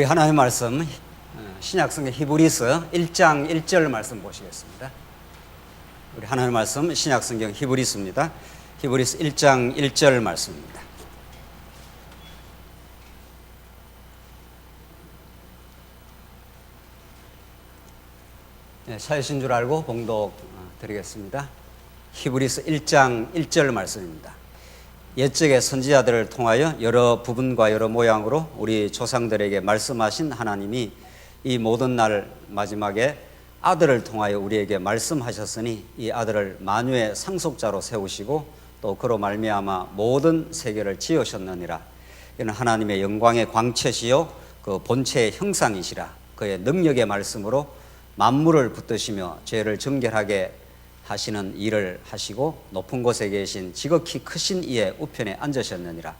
하나님의 말씀 신약성경 히브리서 1장 1절 말씀 보시겠습니다. 우리 하나님의 말씀 신약성경 히브리서입니다. 히브리서 1장 1절 말씀입니다. 찾으신 줄 알고 봉독 드리겠습니다. 히브리서 1장 1절 말씀입니다. 옛적의 선지자들을 통하여 여러 부분과 여러 모양으로 우리 조상들에게 말씀하신 하나님이 이 모든 날 마지막에 아들을 통하여 우리에게 말씀하셨으니 이 아들을 만유의 상속자로 세우시고 또 그로 말미암아 모든 세계를 지으셨느니라. 이는 하나님의 영광의 광채시요 그 본체의 형상이시라. 그의 능력의 말씀으로 만물을 붙드시며 죄를 정결하게 하시는 일을 하시고 높은 곳에 계신 지극히 크신 이의 우편에 앉으셨느니라.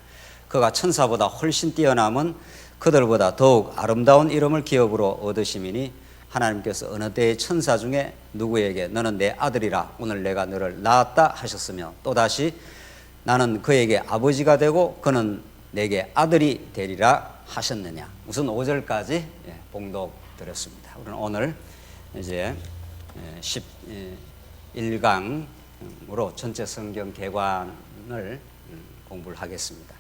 그가 천사보다 훨씬 뛰어남은 그들보다 더욱 아름다운 이름을 기업으로 얻으심이니 하나님께서 어느 때의 천사 중에 누구에게 너는 내 아들이라 오늘 내가 너를 낳았다 하셨으며 또다시 나는 그에게 아버지가 되고 그는 내게 아들이 되리라 하셨느냐. 우선 5절까지 봉독 드렸습니다. 우리는 오늘 이제 1강으로 전체 성경 개관을 공부를 하겠습니다.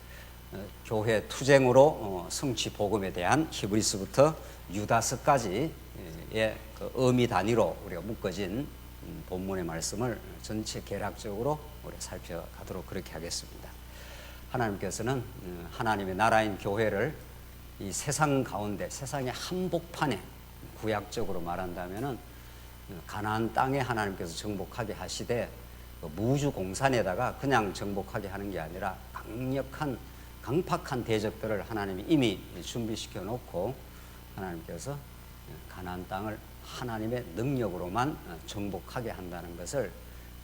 교회 투쟁으로 성취 복음에 대한 히브리서부터 유다서까지의 그 의미 단위로 우리가 묶어진 본문의 말씀을 전체 개략적으로 우리 살펴가도록 그렇게 하겠습니다. 하나님께서는 하나님의 나라인 교회를 이 세상 가운데 세상의 한복판에 구약적으로 말한다면은 가나안 땅에 하나님께서 정복하게 하시되 무주 공산에다가 그냥 정복하게 하는 게 아니라 강력한 강팍한 대적들을 하나님이 이미 준비시켜 놓고 하나님께서 가나안 땅을 하나님의 능력으로만 정복하게 한다는 것을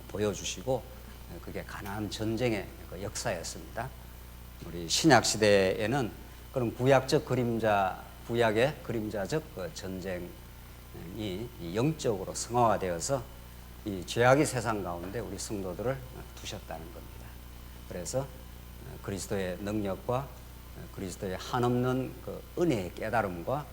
보여주시고 그게 가나안 전쟁의 역사였습니다. 우리 신약 시대에는 그런 구약적 그림자, 구약의 그림자적 전쟁 이 영적으로 성화되어서 이 죄악의 세상 가운데 우리 성도들을 두셨다는 겁니다. 그래서 그리스도의 능력과 그리스도의 한없는 그 은혜의 깨달음과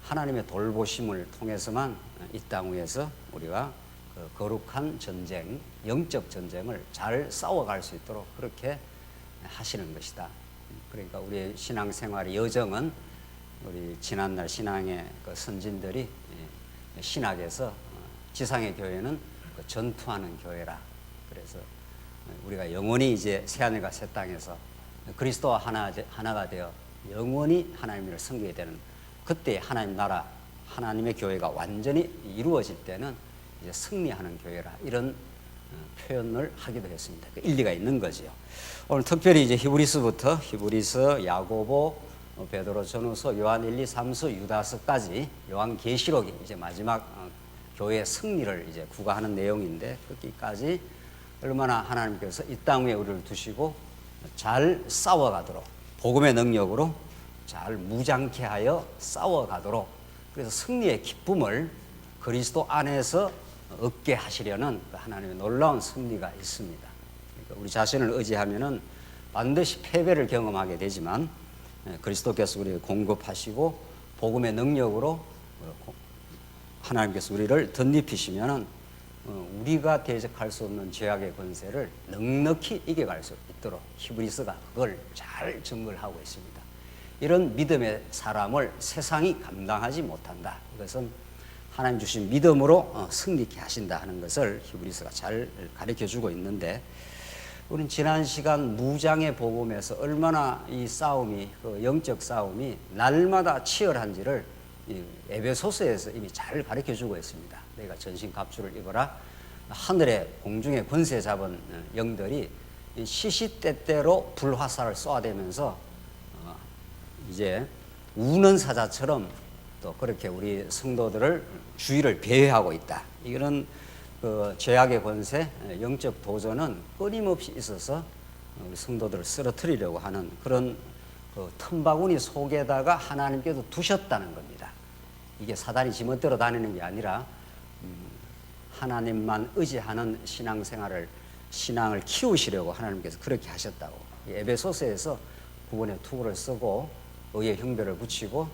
하나님의 돌보심을 통해서만 이 땅 위에서 우리가 그 거룩한 전쟁, 영적 전쟁을 잘 싸워갈 수 있도록 그렇게 하시는 것이다. 그러니까 우리의 신앙생활의 여정은 우리 지난날 신앙의 그 선진들이 신학에서 지상의 교회는 전투하는 교회라. 그래서 우리가 영원히 이제 새하늘과 새 땅에서 그리스도와 하나가 되어 영원히 하나님을 섬기게 되는 그때 하나님 나라, 하나님의 교회가 완전히 이루어질 때는 이제 승리하는 교회라. 이런 표현을 하기도 했습니다. 그 일리가 있는 거지요. 오늘 특별히 이제 히브리서부터 히브리서, 야고보, 베드로 전후서, 요한 1, 2, 3서, 유다서까지 요한계시록이 이제 마지막 교회의 승리를 이제 구가하는 내용인데 거기까지 얼마나 하나님께서 이 땅 위에 우리를 두시고 잘 싸워가도록 복음의 능력으로 잘 무장케 하여 싸워가도록 그래서 승리의 기쁨을 그리스도 안에서 얻게 하시려는 하나님의 놀라운 승리가 있습니다. 그러니까 우리 자신을 의지하면은 반드시 패배를 경험하게 되지만 그리스도께서 우리를 공급하시고 복음의 능력으로 하나님께서 우리를 덧입히시면은 우리가 대적할 수 없는 죄악의 권세를 넉넉히 이겨갈 수 있도록 히브리서가 그걸 잘 증거를 하고 있습니다. 이런 믿음의 사람을 세상이 감당하지 못한다. 이것은 하나님 주신 믿음으로 승리케 하신다 하는 것을 히브리서가 잘 가르쳐주고 있는데 우리는 지난 시간 무장의 복음에서 얼마나 이 싸움이 그 영적 싸움이 날마다 치열한지를 에베소서에서 이미 잘 가르쳐주고 있습니다. 내가 전신갑주를 입어라. 하늘에 공중에 권세 잡은 영들이 시시때때로 불화살을 쏘아대면서 이제 우는 사자처럼 또 그렇게 우리 성도들을 주의를 배회하고 있다. 이거는 그 죄악의 권세, 영적 도전은 끊임없이 있어서 우리 성도들을 쓰러뜨리려고 하는 그런 그 틈바구니 속에다가 하나님께서 두셨다는 겁니다. 이게 사단이 지멋대로 다니는 게 아니라 하나님만 의지하는 신앙을 키우시려고 하나님께서 그렇게 하셨다고. 에베소서에서 구원의 투구를 쓰고 의의 형배를 붙이고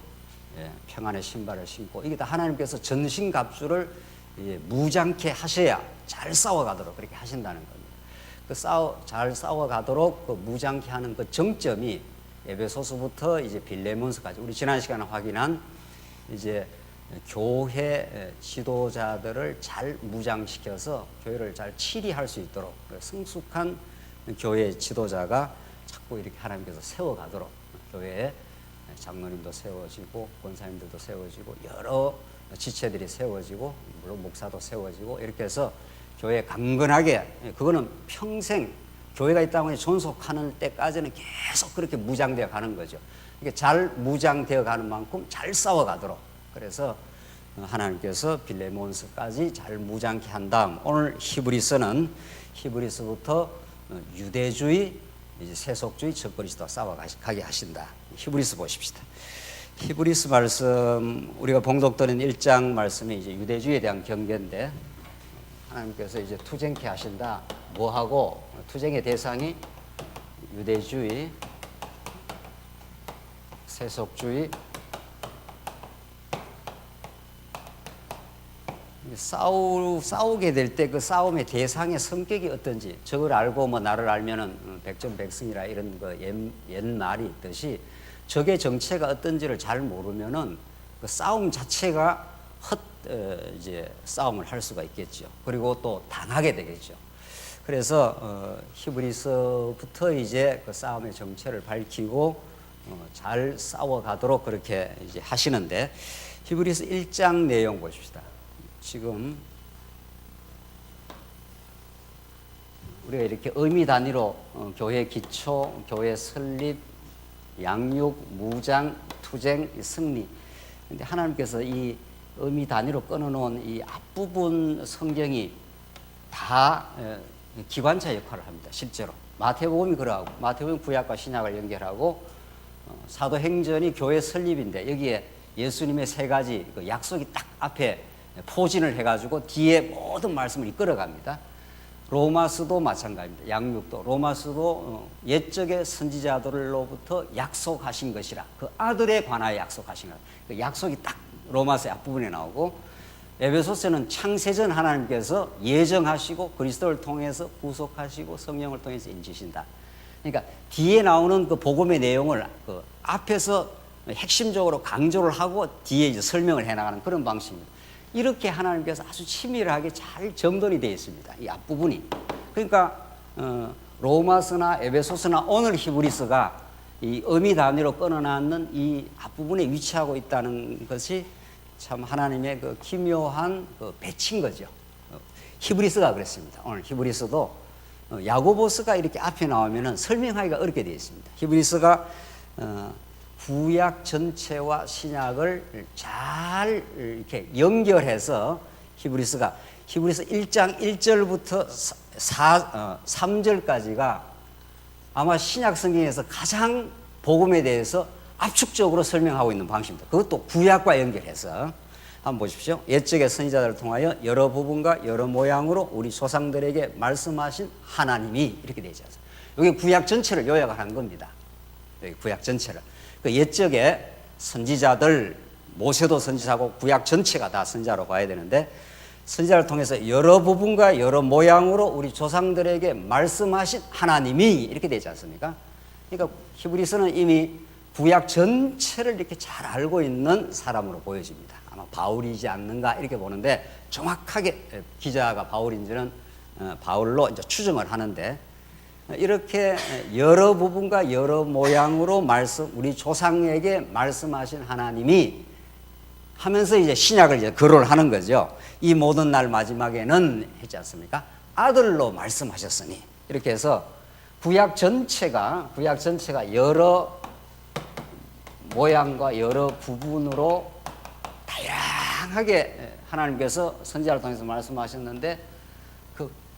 평안의 신발을 신고, 이게 다 하나님께서 전신갑주를 무장케 하셔야 잘 싸워가도록 그렇게 하신다는 겁니다. 잘 싸워가도록 그 무장케 하는 그 정점이 에베소서부터 이제 빌레몬서까지, 우리 지난 시간에 확인한 이제 교회 지도자들을 잘 무장시켜서 교회를 잘 치리할 수 있도록 성숙한 교회 지도자가 자꾸 이렇게 하나님께서 세워가도록, 교회에 장로님도 세워지고 권사님들도 세워지고 여러 지체들이 세워지고 물론 목사도 세워지고 이렇게 해서 교회 강건하게, 그거는 평생 교회가 이 땅에 존속하는 때까지는 계속 그렇게 무장되어 가는 거죠. 이게 잘 무장되어 가는 만큼 잘 싸워가도록, 그래서 하나님께서 빌레몬서까지 잘 무장케 한 다음, 오늘 히브리서는 히브리서부터 유대주의, 이제 세속주의, 적그리스도와 싸워가게 하신다. 히브리서 보십시다. 히브리서 말씀, 우리가 봉독드린 1장 말씀이 이제 유대주의에 대한 경계인데, 하나님께서 이제 투쟁케 하신다. 뭐하고? 투쟁의 대상이 유대주의, 세속주의, 싸우게 될 때 그 싸움의 대상의 성격이 어떤지, 저걸 알고 뭐 나를 알면은 백전백승이라 이런 거 옛말이 있듯이, 적의 정체가 어떤지를 잘 모르면은 그 싸움 자체가 이제 싸움을 할 수가 있겠죠. 그리고 또 당하게 되겠죠. 그래서 히브리서부터 이제 그 싸움의 정체를 밝히고 잘 싸워가도록 그렇게 이제 하시는데, 히브리서 1장 내용 보십시다. 지금 우리가 이렇게 의미 단위로 교회 기초, 교회 설립, 양육, 무장, 투쟁, 승리. 근데 하나님께서 이 의미 단위로 끊어놓은 이 앞부분 성경이 다 기관차 역할을 합니다. 실제로 마태복음이 그러하고, 마태복음 구약과 신약을 연결하고, 사도행전이 교회 설립인데 여기에 예수님의 세 가지 그 약속이 딱 앞에 포진을 해가지고 뒤에 모든 말씀을 이끌어갑니다. 로마서도 마찬가지입니다. 양육도, 로마서도 옛적의 선지자들로부터 약속하신 것이라, 그 아들에 관하여 약속하신 것, 그 약속이 딱 로마서의 앞부분에 나오고, 에베소서는 창세전 하나님께서 예정하시고 그리스도를 통해서 구속하시고 성령을 통해서 인치신다. 그러니까 뒤에 나오는 그 복음의 내용을 그 앞에서 핵심적으로 강조를 하고 뒤에 이제 설명을 해나가는 그런 방식입니다. 이렇게 하나님께서 아주 치밀하게 잘 정돈이 되어 있습니다. 이 앞부분이. 그러니까 로마서나 에베소서나 오늘 히브리서가 이 의미 단위로 끊어놨는 이 앞부분에 위치하고 있다는 것이 참 하나님의 그 기묘한 그 배치인 거죠. 히브리서가 그랬습니다. 오늘 히브리서도 야고보서가 이렇게 앞에 나오면은 설명하기가 어렵게 되어 있습니다. 히브리서가 구약 전체와 신약을 잘 이렇게 연결해서 히브리서 1장 1절부터 3절까지가 아마 신약 성경에서 가장 복음에 대해서 압축적으로 설명하고 있는 방식입니다. 그것도 구약과 연결해서 한번 보십시오. 옛적의 선지자들을 통하여 여러 부분과 여러 모양으로 우리 조상들에게 말씀하신 하나님이, 이렇게 되어 있지 않습니까? 여기 구약 전체를 요약한 겁니다. 여기 구약 전체를. 그 옛적의 선지자들, 모세도 선지자고 구약 전체가 다 선지자로 봐야 되는데, 선지자를 통해서 여러 부분과 여러 모양으로 우리 조상들에게 말씀하신 하나님이, 이렇게 되지 않습니까? 그러니까 히브리서는 이미 구약 전체를 이렇게 잘 알고 있는 사람으로 보여집니다. 아마 바울이지 않는가 이렇게 보는데, 정확하게 기자가 바울인지는 바울로 이제 추정을 하는데, 이렇게 여러 부분과 여러 모양으로 우리 조상에게 말씀하신 하나님이 하면서 이제 신약을 이제 거론을 하는 거죠. 이 모든 날 마지막에는 했지 않습니까? 아들로 말씀하셨으니, 이렇게 해서 구약 전체가 여러 모양과 여러 부분으로 다양하게 하나님께서 선지자를 통해서 말씀하셨는데,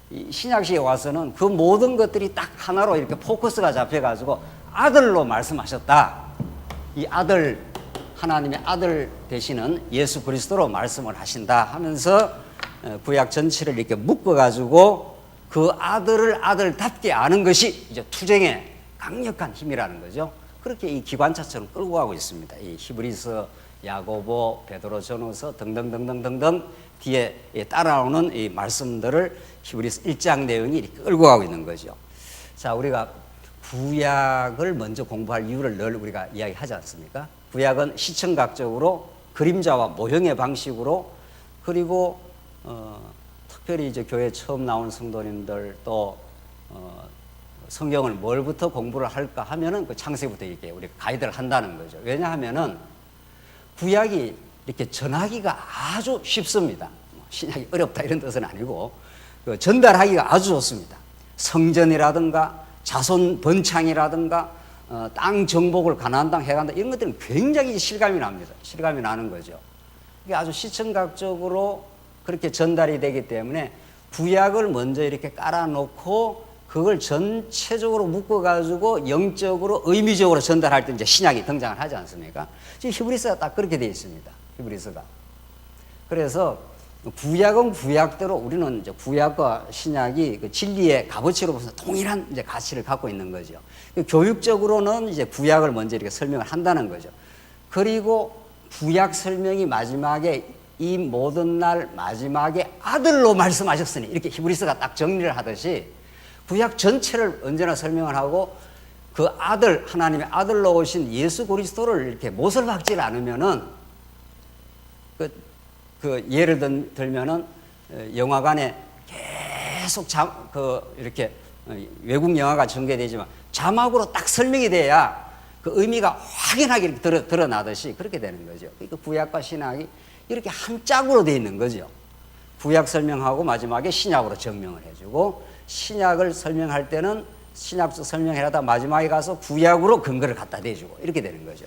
이 신약시에 와서는 그 모든 것들이 딱 하나로 이렇게 포커스가 잡혀가지고 아들로 말씀하셨다. 이 아들, 하나님의 아들 되시는 예수 그리스도로 말씀을 하신다 하면서 구약 전체를 이렇게 묶어가지고 그 아들을 아들답게 아는 것이 이제 투쟁의 강력한 힘이라는 거죠. 그렇게 이 기관차처럼 끌고 가고 있습니다. 이 히브리서 야고보, 베드로 전후서 등등등등등등 뒤에 따라오는 이 말씀들을 히브리서 1장 내용이 이렇게 끌고 가고 있는 거죠. 자, 우리가 구약을 먼저 공부할 이유를 늘 우리가 이야기하지 않습니까? 구약은 시청각적으로 그림자와 모형의 방식으로, 그리고 특별히 이제 교회 처음 나온 성도님들 또 성경을 뭘부터 공부를 할까 하면은 그 창세기부터 이렇게 우리가 가이드를 한다는 거죠. 왜냐하면은 구약이 이렇게 전하기가 아주 쉽습니다. 신약이 어렵다 이런 뜻은 아니고 그 전달하기가 아주 좋습니다. 성전이라든가 자손 번창이라든가 땅 정복을 가나안 땅 해간다 이런 것들은 굉장히 실감이 납니다. 실감이 나는 거죠. 이게 아주 시청각적으로 그렇게 전달이 되기 때문에 구약을 먼저 이렇게 깔아놓고 그걸 전체적으로 묶어가지고 영적으로 의미적으로 전달할 때 이제 신약이 등장을 하지 않습니까? 지금 히브리서가 딱 그렇게 되어 있습니다. 히브리서가. 그래서 구약은 구약대로 우리는 이제 구약과 신약이 그 진리의 값어치로서 동일한 이제 가치를 갖고 있는 거죠. 교육적으로는 이제 구약을 먼저 이렇게 설명을 한다는 거죠. 그리고 구약 설명이 마지막에 이 모든 날 마지막에 아들로 말씀하셨으니 이렇게 히브리서가 딱 정리를 하듯이 구약 전체를 언제나 설명을 하고 그 아들, 하나님의 아들로 오신 예수 그리스도를 이렇게 못을 박지 않으면은 그 예를 들면은 영화관에 계속 이렇게 외국 영화가 전개되지만 자막으로 딱 설명이 돼야 그 의미가 확연하게 이렇게 드러나듯이 그렇게 되는 거죠. 그러니까 구약과 신약이 이렇게 한 짝으로 되어 있는 거죠. 구약 설명하고 마지막에 신약으로 정명을 해주고, 신약을 설명할 때는 신약 설명해라다 마지막에 가서 구약으로 근거를 갖다 대주고 이렇게 되는 거죠.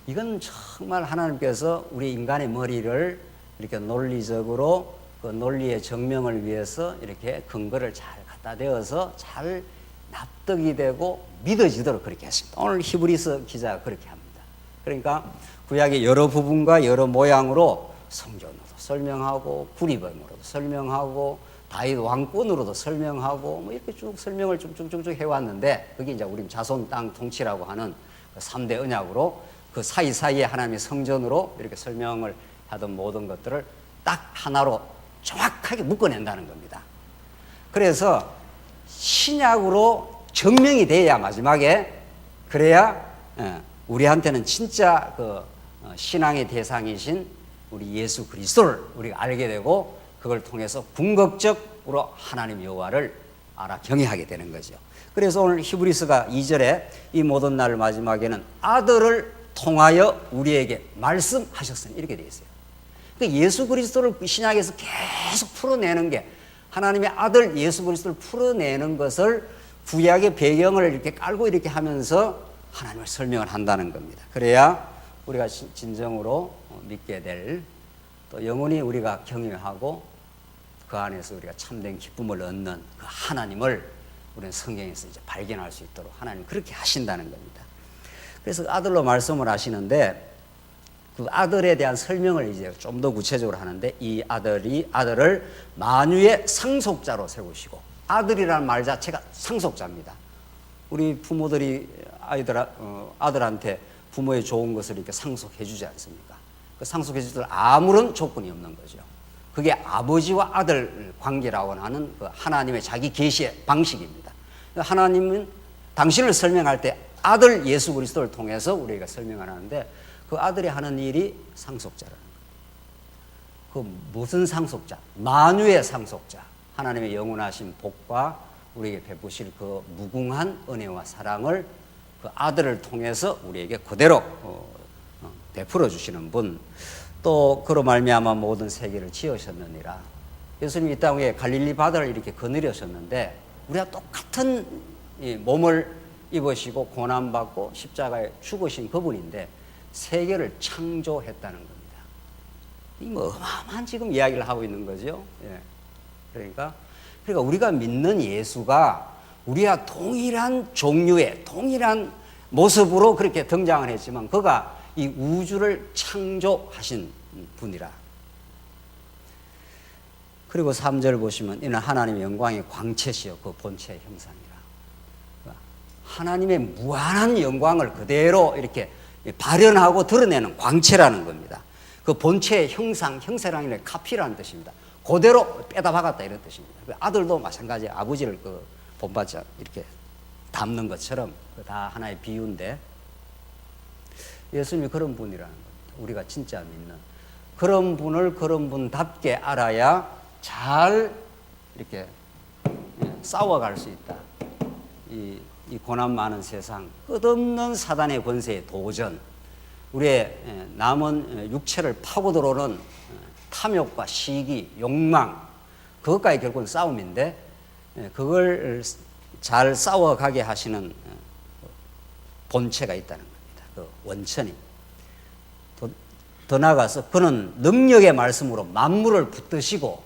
이건 정말 하나님께서 우리 인간의 머리를 이렇게 논리적으로 그 논리의 정명을 위해서 이렇게 근거를 잘 갖다 대어서 잘 납득이 되고 믿어지도록 그렇게 했습니다. 오늘 히브리서 기자가 그렇게 합니다. 그러니까 구약의 여러 부분과 여러 모양으로 성전으로도 설명하고 구리뱀으로도 설명하고 다윗 왕권으로도 설명하고 뭐 이렇게 쭉 설명을 쭉쭉쭉 해왔는데, 그게 이제 우리 자손 땅 통치라고 하는 그 3대 언약으로 그 사이사이에 하나님의 성전으로 이렇게 설명을 하던 모든 것들을 딱 하나로 정확하게 묶어낸다는 겁니다. 그래서 신약으로 증명이 돼야 마지막에, 그래야 우리한테는 진짜 그 신앙의 대상이신 우리 예수 그리스도를 우리가 알게 되고, 그걸 통해서 궁극적으로 하나님 여호와를 알아 경외하게 되는 거죠. 그래서 오늘 히브리서가 2절에 이 모든 날 마지막에는 아들을 통하여 우리에게 말씀하셨으니 이렇게 되어 있어요. 그러니까 예수 그리스도를 신약에서 계속 풀어내는 게, 하나님의 아들 예수 그리스도를 풀어내는 것을 구약의 배경을 이렇게 깔고 이렇게 하면서 하나님을 설명을 한다는 겁니다. 그래야 우리가 진정으로 믿게 될, 또 영원히 우리가 경외하고 그 안에서 우리가 참된 기쁨을 얻는 그 하나님을 우리는 성경에서 이제 발견할 수 있도록 하나님 그렇게 하신다는 겁니다. 그래서 아들로 말씀을 하시는데, 그 아들에 대한 설명을 이제 좀 더 구체적으로 하는데, 이 아들을 만유의 상속자로 세우시고, 아들이라는 말 자체가 상속자입니다. 우리 부모들이 아들한테 부모의 좋은 것을 이렇게 상속해 주지 않습니까? 그 상속해 줄 때 아무런 조건이 없는 거죠. 그게 아버지와 아들 관계라고 하는 그 하나님의 자기 계시의 방식입니다. 하나님은 당신을 설명할 때 아들 예수 그리스도를 통해서 우리가 설명을 하는데, 그 아들이 하는 일이 상속자라는 거예요. 그 무슨 상속자? 만유의 상속자. 하나님의 영원하신 복과 우리에게 베푸실 그 무궁한 은혜와 사랑을 그 아들을 통해서 우리에게 그대로 베풀어 주시는 분. 또 그로 말미암아 모든 세계를 지으셨느니라. 예수님이 이 땅에 갈릴리 바다를 이렇게 거느리셨는데, 우리가 똑같은 몸을 입으시고 고난받고 십자가에 죽으신 그분인데 세계를 창조했다는 겁니다. 이 뭐 어마어마한 지금 이야기를 하고 있는 거죠. 예. 그러니까 우리가 믿는 예수가 우리와 동일한 종류의 동일한 모습으로 그렇게 등장을 했지만, 그가 이 우주를 창조하신 분이라. 그리고 3절 보시면, 이는 하나님의 영광의 광채시여 그 본체의 형상이라. 하나님의 무한한 영광을 그대로 이렇게 발현하고 드러내는 광채라는 겁니다. 그 본체의 형세라는 게 카피라는 뜻입니다. 그대로 빼다 박았다 이런 뜻입니다. 아들도 마찬가지 아버지를 그 본받지 이렇게 담는 것처럼 다 하나의 비유인데 예수님이 그런 분이라는 겁니다. 우리가 진짜 믿는 그런 분을 그런 분답게 알아야 잘 이렇게 싸워갈 수 있다. 이 고난 많은 세상, 끝없는 사단의 권세의 도전, 우리의 남은 육체를 파고 들어오는 탐욕과 시기, 욕망, 그것까지 결국은 싸움인데 그걸 잘 싸워가게 하시는 본체가 있다는 겁니다. 그 원천이. 더 나아가서 그는 능력의 말씀으로 만물을 붙드시고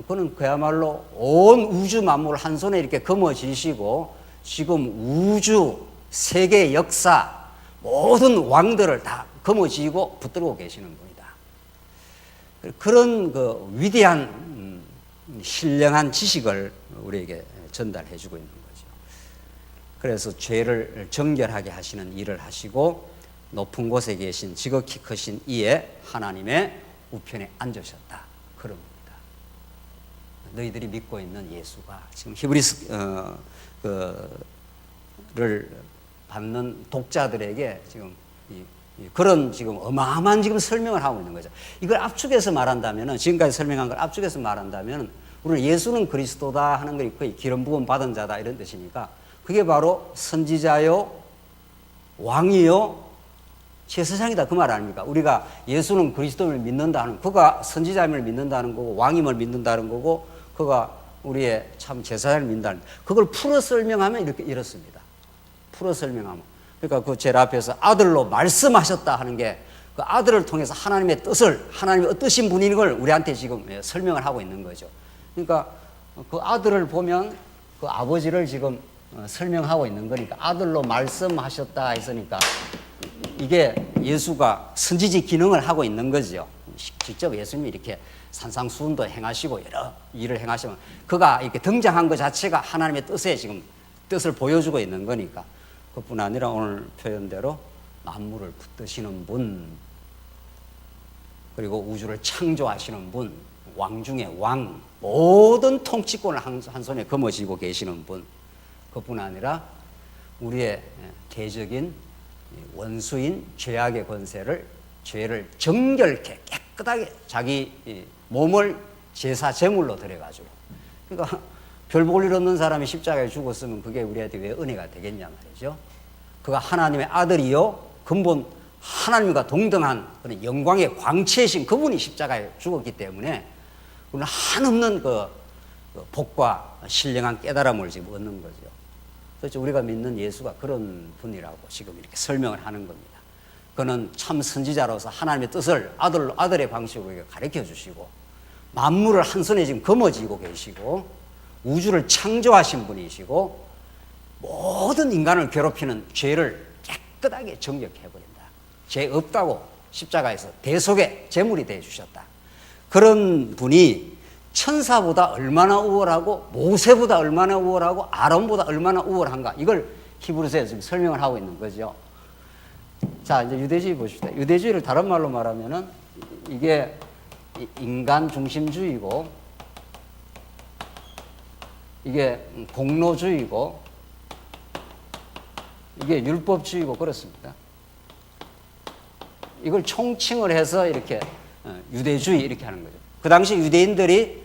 그는 그야말로 온 우주 만물을 한 손에 이렇게 거머쥐시고 지금 우주, 세계 역사 모든 왕들을 다 거머쥐고 붙들고 계시는 분이다. 그런 그 위대한 신령한 지식을 우리에게 전달해 주고 있는 거죠. 그래서 죄를 정결하게 하시는 일을 하시고 높은 곳에 계신 지극히 크신 이에 하나님의 우편에 앉으셨다. 그런 겁니다. 너희들이 믿고 있는 예수가 지금 히브리서를 받는 독자들에게 지금 그런 지금 어마어마한 지금 설명을 하고 있는 거죠. 이걸 압축해서 말한다면은 지금까지 설명한 걸 압축해서 말한다면 우리는 예수는 그리스도다 하는 것이 거의 기름 부음 받은 자다 이런 뜻이니까 그게 바로 선지자요, 왕이요, 제사장이다 그 말 아닙니까? 우리가 예수는 그리스도를 믿는다 하는 그가 선지자임을 믿는다는 거고 왕임을 믿는다는 거고 그가 우리의 참 제사장을 믿는다는 그걸 풀어 설명하면 이렇습니다. 풀어 설명하면 그러니까 그 제일 앞에서 아들로 말씀하셨다 하는 게 그 아들을 통해서 하나님의 뜻을 하나님이 어떠신 분인 걸 우리한테 지금 설명을 하고 있는 거죠. 그러니까 그 아들을 보면 그 아버지를 지금 설명하고 있는 거니까 아들로 말씀하셨다 했으니까 이게 예수가 선지자 기능을 하고 있는 거죠. 직접 예수님이 이렇게 산상수훈도 행하시고 여러 일을 행하시면 그가 이렇게 등장한 것 자체가 하나님의 뜻에 지금 뜻을 보여주고 있는 거니까 그뿐 아니라 오늘 표현대로 만물을 붙드시는 분 그리고 우주를 창조하시는 분 왕 중에 왕 모든 통치권을 한 손에 거머쥐고 계시는 분 그뿐 아니라 우리의 개적인 원수인 죄악의 권세를 죄를 정결케 깨끗하게 자기 몸을 제사 제물로 드려가지고 그러니까 별 볼 일 없는 사람이 십자가에 죽었으면 그게 우리한테 왜 은혜가 되겠냐 말이죠. 그가 하나님의 아들이요 근본 하나님과 동등한 그런 영광의 광채이신 그분이 십자가에 죽었기 때문에 우리는 한없는 그 복과 신령한 깨달음을 지금 얻는 거죠. 그래서 우리가 믿는 예수가 그런 분이라고 지금 이렇게 설명을 하는 겁니다. 그는 참 선지자로서 하나님의 뜻을 아들의 방식으로 가르쳐 주시고 만물을 한 손에 지금 거머쥐고 계시고 우주를 창조하신 분이시고 모든 인간을 괴롭히는 죄를 깨끗하게 정력해버린다. 죄 없다고 십자가에서 대속의 제물이 되어주셨다. 그런 분이 천사보다 얼마나 우월하고 모세보다 얼마나 우월하고 아론보다 얼마나 우월한가 이걸 히브리서에서 지금 설명을 하고 있는 거죠. 자 이제 유대주의 보십시다. 유대주의를 다른 말로 말하면은 이게 인간 중심주의고 이게 공로주의고 이게 율법주의고 그렇습니다. 이걸 총칭을 해서 이렇게 유대주의 이렇게 하는 거죠. 그 당시 유대인들이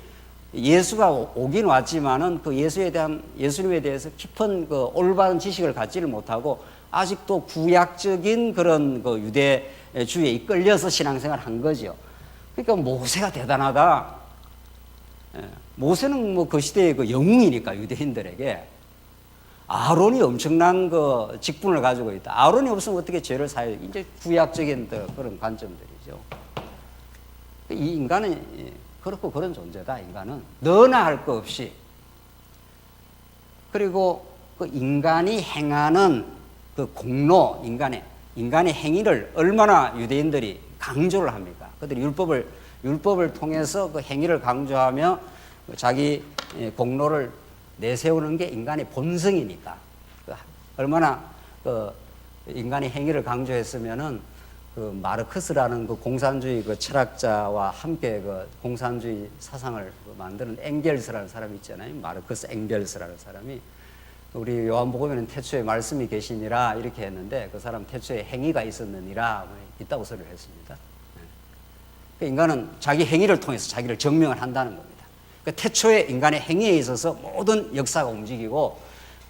예수가 오긴 왔지만은 그 예수님에 대해서 깊은 그 올바른 지식을 갖지를 못하고 아직도 구약적인 그런 그 유대주의에 이끌려서 신앙생활을 한 거죠. 그러니까 모세가 대단하다. 모세는 뭐 그 시대의 그 영웅이니까 유대인들에게 아론이 엄청난 그 직분을 가지고 있다. 아론이 없으면 어떻게 죄를 사요? 이제 구약적인 그런 관점들이죠. 이 인간은 그렇고 그런 존재다. 인간은 너나 할 거 없이 그리고 그 인간이 행하는 그 공로 인간의 행위를 얼마나 유대인들이 강조를 합니까? 그들이 율법을 통해서 그 행위를 강조하며 자기 공로를 내세우는 게 인간의 본성이니까 얼마나 인간의 행위를 강조했으면은 그 마르크스라는 그 공산주의 그 철학자와 함께 그 공산주의 사상을 만드는 엥겔스라는 사람이 있잖아요. 마르크스 엥겔스라는 사람이 우리 요한복음에는 태초에 말씀이 계시니라 이렇게 했는데 그 사람 태초에 행위가 있었느니라 있다고 소리를 했습니다. 그 인간은 자기 행위를 통해서 자기를 증명을 한다는 겁니다. 그 태초에 인간의 행위에 있어서 모든 역사가 움직이고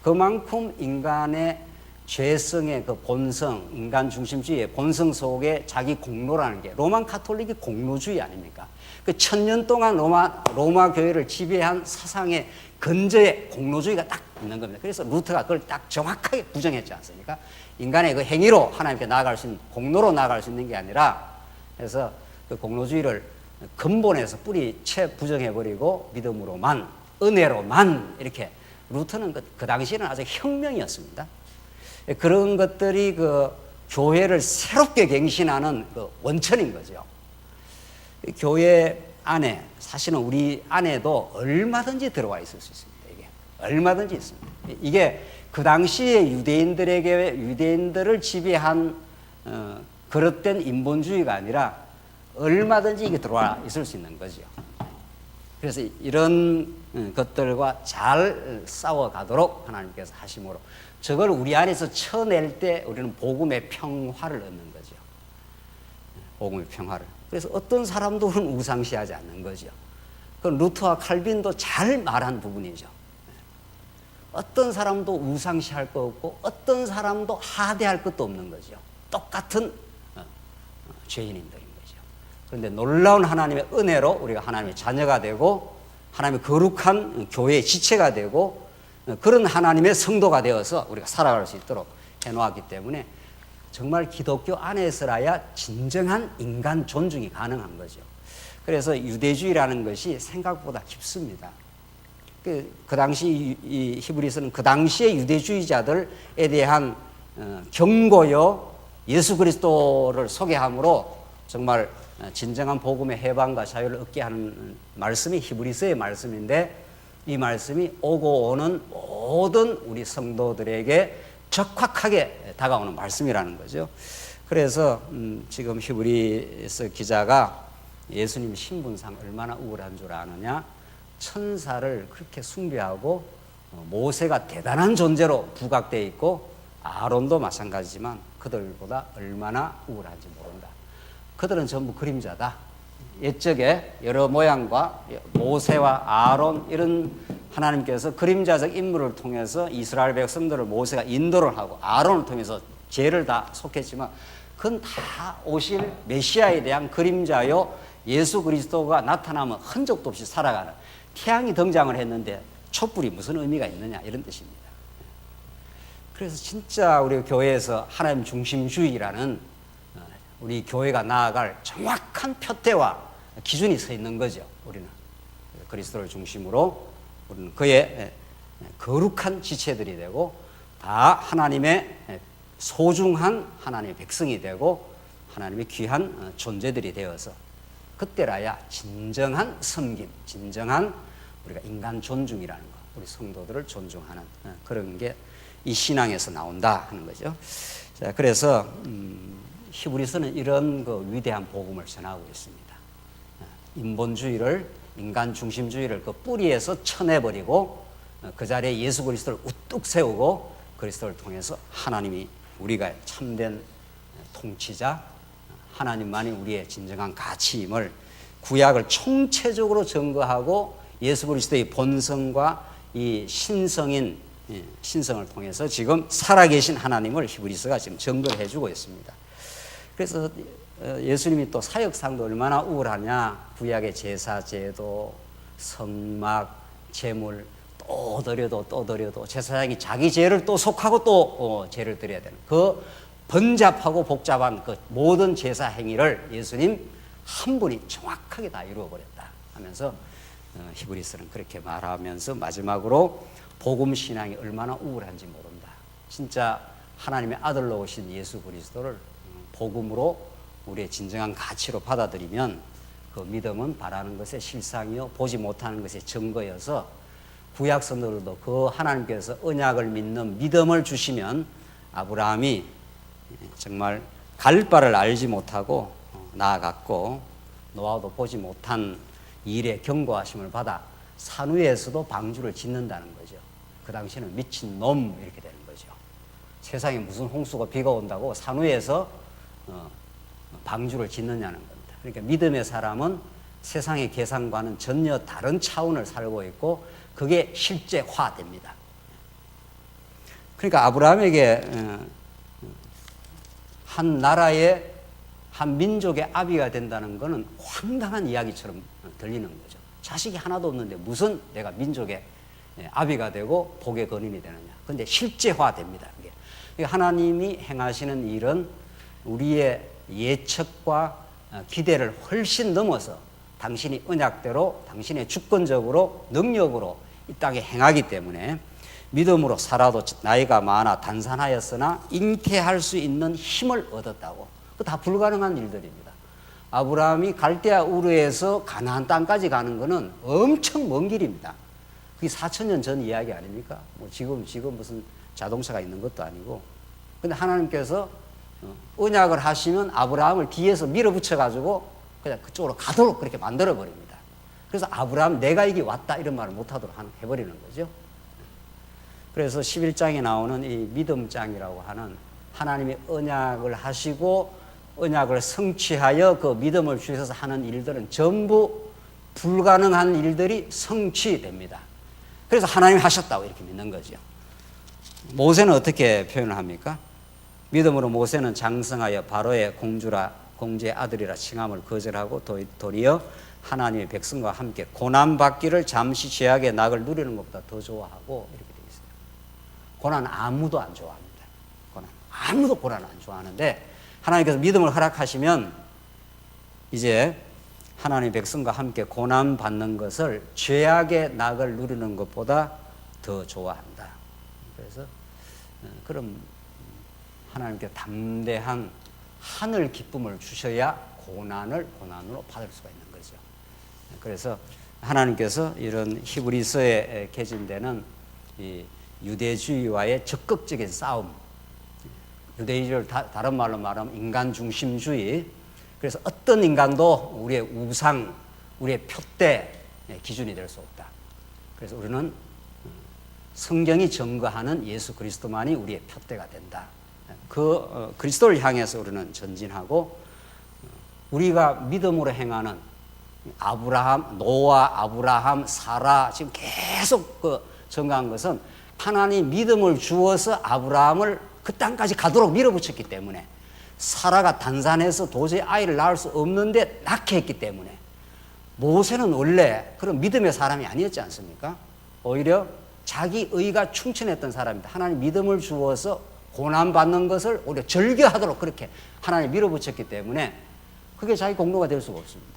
그만큼 인간의 죄성의 그 본성, 인간 중심주의의 본성 속에 자기 공로라는 게 로만 카톨릭이 공로주의 아닙니까? 그 1000년 동안 로마 교회를 지배한 사상의 근저에 공로주의가 딱 있는 겁니다. 그래서 루터가 그걸 딱 정확하게 부정했지 않습니까? 인간의 그 행위로 하나님께 나아갈 수 있는, 공로로 나아갈 수 있는 게 아니라, 그래서 그 공로주의를 근본에서 뿌리채 부정해버리고 믿음으로만, 은혜로만 이렇게 루터는 그 당시에는 아주 혁명이었습니다. 그런 것들이 그 교회를 새롭게 갱신하는 그 원천인 거죠. 교회 안에 사실은 우리 안에도 얼마든지 들어와 있을 수 있습니다. 이게 얼마든지 있습니다. 이게 그 당시에 유대인들을 지배한 그릇된 인본주의가 아니라 얼마든지 이게 들어와 있을 수 있는 거죠. 그래서 이런 것들과 잘 싸워가도록 하나님께서 하심으로 저걸 우리 안에서 쳐낼 때 우리는 복음의 평화를 얻는 거죠. 복음의 평화를. 그래서 어떤 사람도 우상시하지 않는 거죠. 그 루터와 칼빈도 잘 말한 부분이죠. 어떤 사람도 우상시할 거 없고 어떤 사람도 하대할 것도 없는 거죠. 똑같은 죄인인들인 거죠. 그런데 놀라운 하나님의 은혜로 우리가 하나님의 자녀가 되고 하나님의 거룩한 교회의 지체가 되고 그런 하나님의 성도가 되어서 우리가 살아갈 수 있도록 해놓았기 때문에 정말 기독교 안에서라야 진정한 인간 존중이 가능한 거죠. 그래서 유대주의라는 것이 생각보다 깊습니다. 그 당시 이 히브리서는 그 당시의 유대주의자들에 대한 경고요 예수 그리스도를 소개함으로 정말 진정한 복음의 해방과 자유를 얻게 하는 말씀이 히브리서의 말씀인데 이 말씀이 오고 오는 모든 우리 성도들에게 적확하게 다가오는 말씀이라는 거죠. 그래서 지금 히브리서 기자가 예수님 신분상 얼마나 우월한 줄 아느냐, 천사를 그렇게 숭배하고 모세가 대단한 존재로 부각되어 있고 아론도 마찬가지지만 그들보다 얼마나 우월한지 모른다. 그들은 전부 그림자다. 옛적에 여러 모양과 모세와 아론 이런 하나님께서 그림자적 인물을 통해서 이스라엘 백성들을 모세가 인도를 하고 아론을 통해서 죄를 다 속했지만 그건 다 오실 메시아에 대한 그림자요 예수 그리스도가 나타나면 흔적도 없이 살아가는 태양이 등장을 했는데 촛불이 무슨 의미가 있느냐 이런 뜻입니다. 그래서 진짜 우리 교회에서 하나님 중심주의라는 우리 교회가 나아갈 정확한 표대와 기준이 서 있는 거죠. 우리는 그리스도를 중심으로 우리는 그의 거룩한 지체들이 되고 다 하나님의 소중한 하나님의 백성이 되고 하나님의 귀한 존재들이 되어서 그때라야 진정한 섬김, 진정한 우리가 인간 존중이라는 것, 우리 성도들을 존중하는 그런 게 이 신앙에서 나온다 하는 거죠. 자, 그래서 히브리서는 이런 그 위대한 복음을 전하고 있습니다. 인본주의를, 인간 중심주의를 그 뿌리에서 쳐내버리고 그 자리에 예수 그리스도를 우뚝 세우고 그리스도를 통해서 하나님이 우리가 참된 통치자, 하나님만이 우리의 진정한 가치임을 구약을 총체적으로 증거하고 예수 그리스도의 본성과 이 신성을 통해서 지금 살아계신 하나님을 히브리서가 지금 증거를 해주고 있습니다. 그래서 예수님이 또 사역상도 얼마나 우월하냐. 구약의 제사, 제도, 성막, 제물 또 드려도 제사장이 자기 죄를 또 속하고 또 죄를 드려야 되는 그 번잡하고 복잡한 그 모든 제사 행위를 예수님 한 분이 정확하게 다 이루어버렸다 하면서 히브리서는 그렇게 말하면서 마지막으로 복음 신앙이 얼마나 우월한지 모른다. 진짜 하나님의 아들로 오신 예수 그리스도를 복음으로 우리의 진정한 가치로 받아들이면 그 믿음은 바라는 것의 실상이요 보지 못하는 것의 증거여서 구약 성도들도 그 하나님께서 언약을 믿는 믿음을 주시면 아브라함이 정말 갈 바를 알지 못하고 나아갔고 노아도 보지 못한 일에 경고하심을 받아 산 위에서도 방주를 짓는다는 거죠. 그 당시에는 미친 놈 이렇게 되는 거죠. 세상에 무슨 홍수가 비가 온다고 산 위에서 방주를 짓느냐는 겁니다. 그러니까 믿음의 사람은 세상의 계산과는 전혀 다른 차원을 살고 있고 그게 실제화됩니다. 그러니까 아브라함에게 한 나라의 한 민족의 아비가 된다는 것은 황당한 이야기처럼 들리는 거죠. 자식이 하나도 없는데 무슨 내가 민족의 아비가 되고 복의 근인이 되느냐. 그런데 실제화됩니다. 그게 하나님이 행하시는 일은 우리의 예측과 기대를 훨씬 넘어서 당신이 언약대로 당신의 주권적으로 능력으로 이 땅에 행하기 때문에 믿음으로 살아도 나이가 많아 단산하였으나 잉태할 수 있는 힘을 얻었다고. 다 불가능한 일들입니다. 아브라함이 갈대아 우르에서 가나안 땅까지 가는 것은 엄청 먼 길입니다. 그게 4,000년 전 이야기 아닙니까? 뭐 지금 무슨 자동차가 있는 것도 아니고. 근데 하나님께서 언약을 하시면 아브라함을 뒤에서 밀어붙여 가지고 그냥 그쪽으로 가도록 그렇게 만들어 버립니다. 그래서 아브라함 내가 이게 왔다 이런 말을 못하도록 해버리는 거죠. 그래서 11장에 나오는 이 믿음장이라고 하는 하나님이 언약을 하시고 언약을 성취하여 그 믿음을 주셔서 하는 일들은 전부 불가능한 일들이 성취됩니다. 그래서 하나님이 하셨다고 이렇게 믿는 거죠. 모세는 어떻게 표현을 합니까? 믿음으로 모세는 장성하여 바로의 공주의 아들이라 칭함을 거절하고 도리어 하나님의 백성과 함께 고난받기를 잠시 죄악의 낙을 누리는 것보다 더 좋아하고 이렇게 되어 있어요. 고난 아무도 안 좋아합니다. 아무도 고난 안 좋아하는데 하나님께서 믿음을 허락하시면 이제 하나님의 백성과 함께 고난받는 것을 죄악의 낙을 누리는 것보다 더 좋아한다. 그래서 그럼 하나님께 담대한 하늘 기쁨을 주셔야 고난으로 받을 수가 있는 거죠. 그래서 하나님께서 이런 히브리서에 개진되는 이 유대주의와의 적극적인 싸움, 유대주의를 다른 말로 말하면 인간 중심주의, 그래서 어떤 인간도 우리의 우상, 우리의 표대의 기준이 될 수 없다. 그래서 우리는 성경이 증거하는 예수 그리스도만이 우리의 표대가 된다. 그 그리스도를 향해서 우리는 전진하고 우리가 믿음으로 행하는 아브라함, 노아, 아브라함, 사라 지금 계속 증거한 것은 하나님 믿음을 주어서 아브라함을 그 땅까지 가도록 밀어붙였기 때문에 사라가 단산해서 도저히 아이를 낳을 수 없는데 낳게 했기 때문에 모세는 원래 그런 믿음의 사람이 아니었지 않습니까? 오히려 자기 의가 충천했던 사람입니다. 하나님 믿음을 주어서 고난받는 것을 오히려 즐겨하도록 그렇게 하나님 밀어붙였기 때문에 그게 자기 공로가 될 수가 없습니다.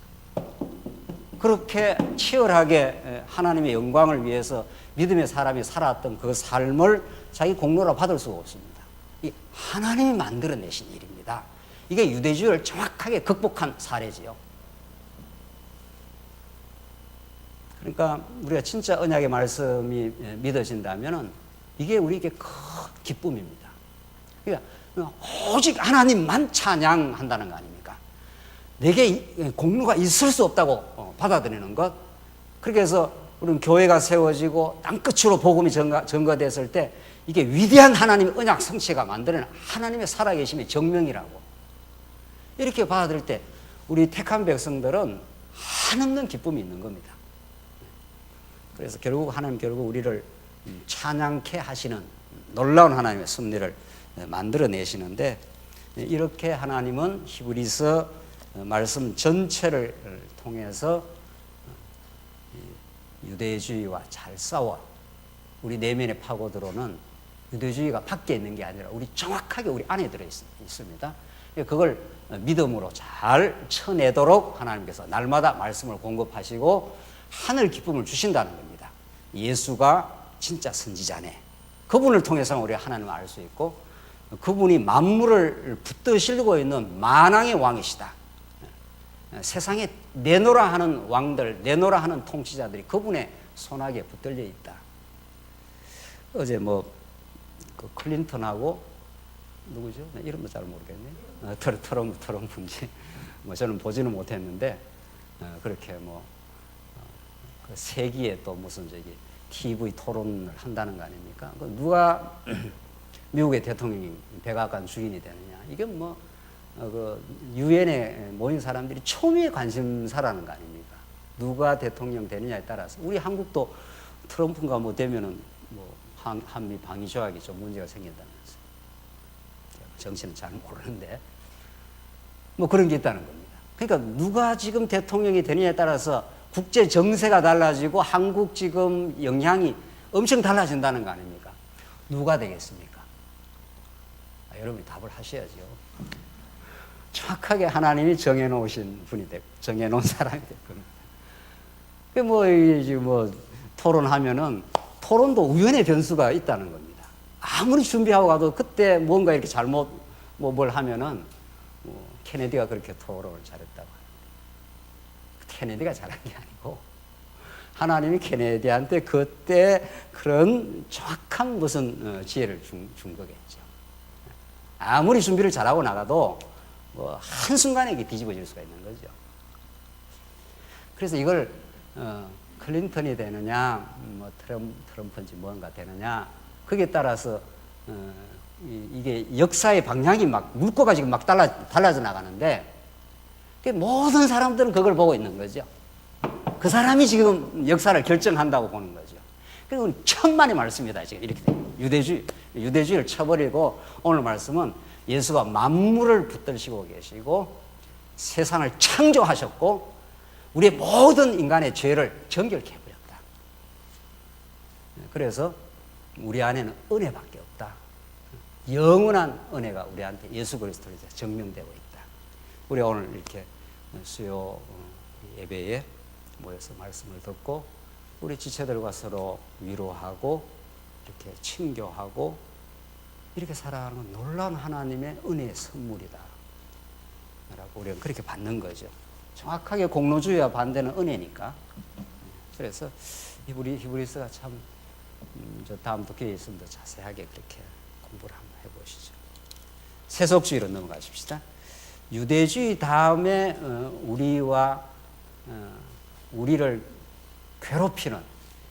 그렇게 치열하게 하나님의 영광을 위해서 믿음의 사람이 살았던 그 삶을 자기 공로로 받을 수가 없습니다. 이 하나님이 만들어내신 일입니다. 이게 유대주의를 정확하게 극복한 사례지요. 그러니까 우리가 진짜 언약의 말씀이 믿어진다면 이게 우리에게 큰 기쁨입니다. 그러니까 오직 하나님만 찬양한다는 거 아닙니까? 내게 공로가 있을 수 없다고 받아들이는 것. 그렇게 해서 우리는 교회가 세워지고 땅끝으로 복음이 전거됐을 때 이게 위대한 하나님의 언약 성취가 만드는 하나님의 살아계심의 정명이라고 이렇게 받아들일 때 우리 택한 백성들은 한없는 기쁨이 있는 겁니다. 그래서 결국 우리를 찬양케 하시는 놀라운 하나님의 섭리를 만들어내시는데 이렇게 하나님은 히브리서 말씀 전체를 통해서 유대주의와 잘 싸워 우리 내면에 파고 들어오는 유대주의가 밖에 있는 게 아니라 우리 정확하게 우리 안에 들어 있습니다. 그걸 믿음으로 잘 쳐내도록 하나님께서 날마다 말씀을 공급하시고 하늘 기쁨을 주신다는 겁니다. 예수가 진짜 선지자네. 그분을 통해서 우리가 하나님을 알 수 있고 그분이 만물을 붙드시고 있는 만왕의 왕이시다. 세상에 내노라 하는 왕들, 내노라 하는 통치자들이 그분의 손아귀에 붙들려 있다. 어제 그 클린턴하고 누구죠? 이름도 잘 모르겠네. 트럼프인지 뭐 저는 보지는 못했는데 그렇게 뭐 그 세기에 또 무슨 저기 TV 토론을 한다는 거 아닙니까? 누가 미국의 대통령이 백악관 주인이 되느냐? 이게 뭐 그 유엔에 모인 사람들이 초미의 관심사라는 거 아닙니까? 누가 대통령 되느냐에 따라서 우리 한국도 트럼프가 뭐 되면은 뭐 한미 방위 조약이 좀 문제가 생긴다면서 정치는 잘 모르는데 뭐 그런 게 있다는 겁니다. 그러니까 누가 지금 대통령이 되느냐에 따라서 국제 정세가 달라지고 한국 지금 영향이 엄청 달라진다는 거 아닙니까? 누가 되겠습니까? 여러분이 답을 하셔야죠. 정확하게 하나님이 정해놓으신 분이 정해놓은 사람이 될 겁니다. 뭐 토론하면은 토론도 우연의 변수가 있다는 겁니다. 아무리 준비하고 가도 그때 뭔가 이렇게 잘못 뭘 하면은 케네디가 그렇게 토론을 잘했다고 합니다. 케네디가 잘한 게 아니고 하나님이 케네디한테 그때 그런 정확한 무슨 지혜를 준 거겠죠. 아무리 준비를 잘하고 나가도 뭐 한순간에 이게 뒤집어질 수가 있는 거죠. 그래서 이걸 클린턴이 되느냐 뭐 트럼프인지 뭔가 되느냐 거기에 따라서 이게 역사의 방향이 막 물꼬가 지금 막 달라져 나가는데 모든 사람들은 그걸 보고 있는 거죠. 그 사람이 지금 역사를 결정한다고 보는 거죠. 그리고 천만의 말씀이다 지금 이렇게 돼요. 유대주의를 쳐버리고 오늘 말씀은 예수가 만물을 붙들시고 계시고 세상을 창조하셨고 우리의 모든 인간의 죄를 정결케 해버렸다. 그래서 우리 안에는 은혜밖에 없다. 영원한 은혜가 우리한테 예수 그리스도로 증명되고 있다. 우리 오늘 이렇게 수요 예배에 모여서 말씀을 듣고 우리 지체들과 서로 위로하고 이렇게 친교하고 이렇게 살아가는 건 놀라운 하나님의 은혜의 선물이다 라고 우리는 그렇게 받는 거죠. 정확하게 공로주의와 반대는 은혜니까. 그래서 히브리서가 참 저 다음도 기회 있으면 더 자세하게 그렇게 공부를 한번 해보시죠. 세속주의로 넘어가십시다. 유대주의 다음에 우리를 괴롭히는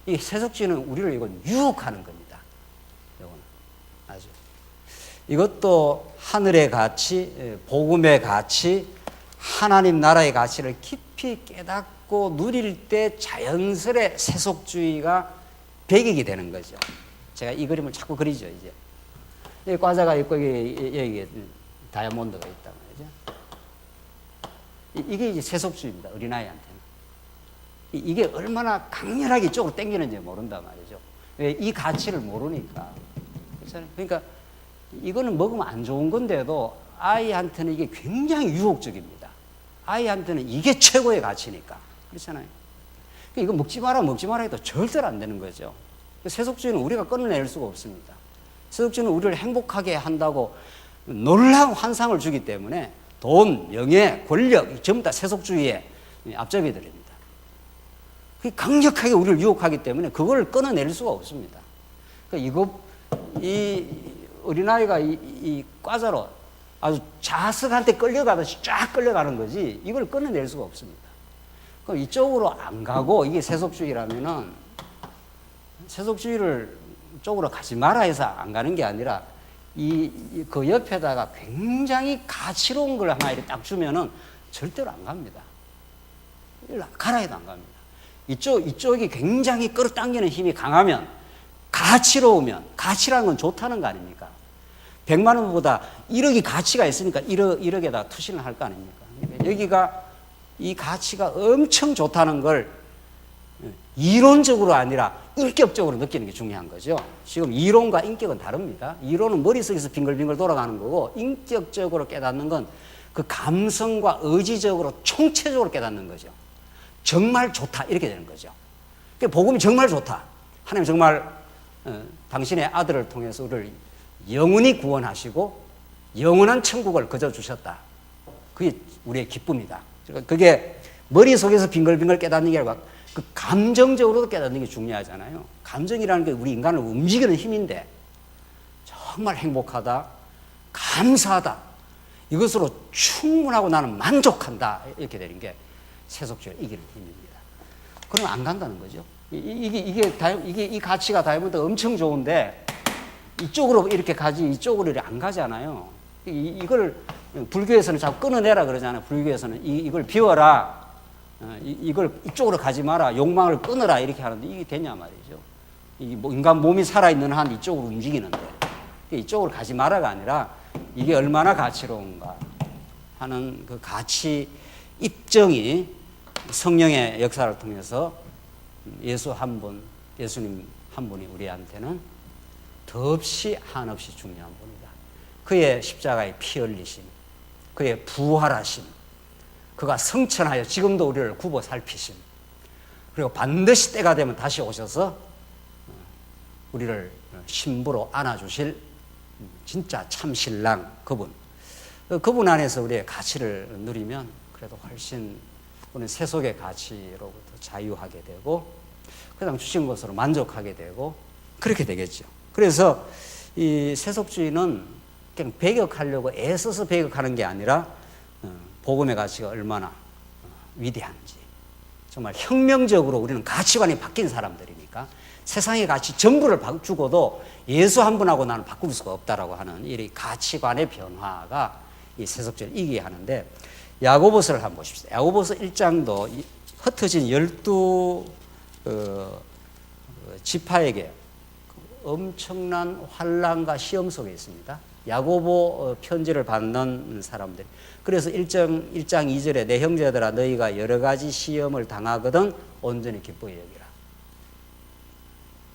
이 세속주의는 우리를 이건 유혹하는 겁니다. 이거는 아주 이것도 하늘의 가치, 복음의 가치, 하나님 나라의 가치를 깊이 깨닫고 누릴 때 자연스레 세속주의가 배격이 되는 거죠. 제가 이 그림을 자꾸 그리죠. 이제 여기 과자가 있고 여기 다이아몬드가 있단 말이죠. 이게 이제 세속주의입니다. 어린아이한테는. 이게 얼마나 강렬하게 이쪽으로 당기는지 모른단 말이죠. 왜? 이 가치를 모르니까. 그렇잖아요. 그러니까 이거는 먹으면 안 좋은 건데도 아이한테는 이게 굉장히 유혹적입니다. 아이한테는 이게 최고의 가치니까. 그렇잖아요. 이거 먹지 마라 해도 절대로 안 되는 거죠. 세속주의는 우리가 끊어낼 수가 없습니다. 세속주의는 우리를 행복하게 한다고 놀라운 환상을 주기 때문에 돈, 명예, 권력 전부 다 세속주의의 앞잡이들입니다. 그게 강력하게 우리를 유혹하기 때문에 그걸 끊어낼 수가 없습니다. 그러니까 이 어린아이가 이 과자로 아주 자석한테 끌려가듯이 쫙 끌려가는 거지 이걸 끊어낼 수가 없습니다. 그럼 이쪽으로 안 가고 이게 세속주의라면은 세속주의를 쪽으로 가지 마라 해서 안 가는 게 아니라 그 옆에다가 굉장히 가치로운 걸 하나 이렇게 딱 주면은 절대로 안 갑니다. 가라 해도 안 갑니다. 이쪽이 굉장히 끌어당기는 힘이 강하면 가치로우면 가치라는 건 좋다는 거 아닙니까? 100만 원보다 1억이 가치가 있으니까 1억에다 투신을 할 거 아닙니까? 여기가 이 가치가 엄청 좋다는 걸 이론적으로 아니라 인격적으로 느끼는 게 중요한 거죠. 지금 이론과 인격은 다릅니다. 이론은 머릿속에서 빙글빙글 돌아가는 거고 인격적으로 깨닫는 건 그 감성과 의지적으로 총체적으로 깨닫는 거죠. 정말 좋다 이렇게 되는 거죠. 복음이 정말 좋다. 하나님 정말 당신의 아들을 통해서 우리를 영원히 구원하시고 영원한 천국을 거저 주셨다. 그게 우리의 기쁨이다. 그게 머릿속에서 빙글빙글 깨닫는 게 아니라 그 감정적으로도 깨닫는 게 중요하잖아요. 감정이라는 게 우리 인간을 움직이는 힘인데 정말 행복하다. 감사하다. 이것으로 충분하고 나는 만족한다. 이렇게 되는 게 세속주의를 이기는 힘입니다. 그러면 안 간다는 거죠. 이 가치가 다이아몬드 엄청 좋은데 이쪽으로 이렇게 가지 이쪽으로 안 가잖아요. 이걸 불교에서는 자꾸 끊어내라 그러잖아요. 불교에서는 이걸 비워라. 이걸 이쪽으로 가지 마라. 욕망을 끊어라. 이렇게 하는데 이게 되냐 말이죠. 뭐 인간 몸이 살아있는 한 이쪽으로 움직이는데 이쪽으로 가지 마라가 아니라 이게 얼마나 가치로운가 하는 그 가치 입증이 성령의 역사를 통해서 예수님 한 분이 우리한테는 더없이 한없이 중요한 분이다. 그의 십자가의 피 흘리심, 그의 부활하심, 그가 성천하여 지금도 우리를 굽어 살피심, 그리고 반드시 때가 되면 다시 오셔서 우리를 신부로 안아주실 진짜 참신랑 그분 안에서 우리의 가치를 누리면 그래도 훨씬 우리는 세속의 가치로부터 자유하게 되고 그다음 주신 것으로 만족하게 되고 그렇게 되겠죠. 그래서 이 세속주의는 그냥 배격하려고 애써서 배격하는 게 아니라 복음의 가치가 얼마나 위대한지 정말 혁명적으로 우리는 가치관이 바뀐 사람들이니까 세상의 가치 전부를 주고도 예수 한 분하고 나는 바꿀 수가 없다라고 하는 이 가치관의 변화가 이 세속주의를 이기게 하는데 야고보서를 한번 보십시오. 야고보서 1장도 흩어진 12 지파에게 엄청난 환난과 시험 속에 있습니다. 야고보 편지를 받는 사람들. 그래서 1장 2절에 내 형제들아 너희가 여러 가지 시험을 당하거든 온전히 기뻐 여기라.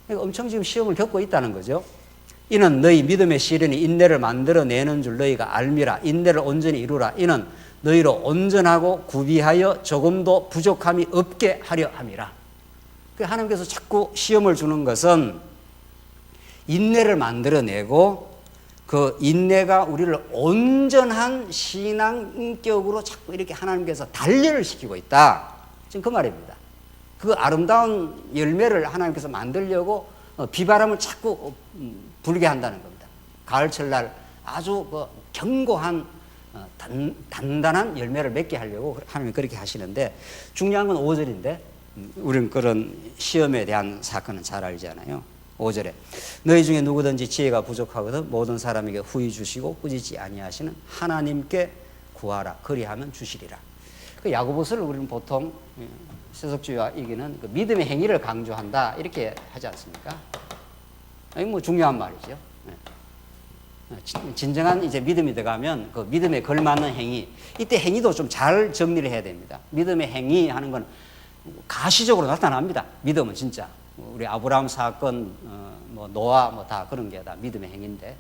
그러니까 엄청 지금 시험을 겪고 있다는 거죠. 이는 너희 믿음의 시련이 인내를 만들어내는 줄 너희가 알미라. 인내를 온전히 이루라. 이는 너희로 온전하고 구비하여 조금도 부족함이 없게 하려 함이라. 하나님께서 자꾸 시험을 주는 것은 인내를 만들어내고 그 인내가 우리를 온전한 신앙 인격으로 자꾸 이렇게 하나님께서 단련을 시키고 있다. 지금 그 말입니다. 그 아름다운 열매를 하나님께서 만들려고 비바람을 자꾸 불게 한다는 겁니다. 가을철 날 아주 견고한 단단한 열매를 맺게 하려고 하나님이 그렇게 하시는데 중요한 건 5절인데 우리는 그런 시험에 대한 사건은 잘 알잖아요. 5절에 너희 중에 누구든지 지혜가 부족하거든 모든 사람에게 후히 주시고 꾸짖지 아니하시는 하나님께 구하라. 그리하면 주시리라. 그 야고보서를 우리는 보통 세속주의와 이기는 그 믿음의 행위를 강조한다 이렇게 하지 않습니까? 이거 뭐 중요한 말이죠. 진정한 이제 믿음이 들어가면 그 믿음에 걸맞는 행위, 이때 행위도 좀 잘 정리를 해야 됩니다. 믿음의 행위 하는 건 가시적으로 나타납니다. 믿음은 진짜 우리 아브라함 사건, 뭐 노아 뭐 다 그런 게 다 믿음의 행위인데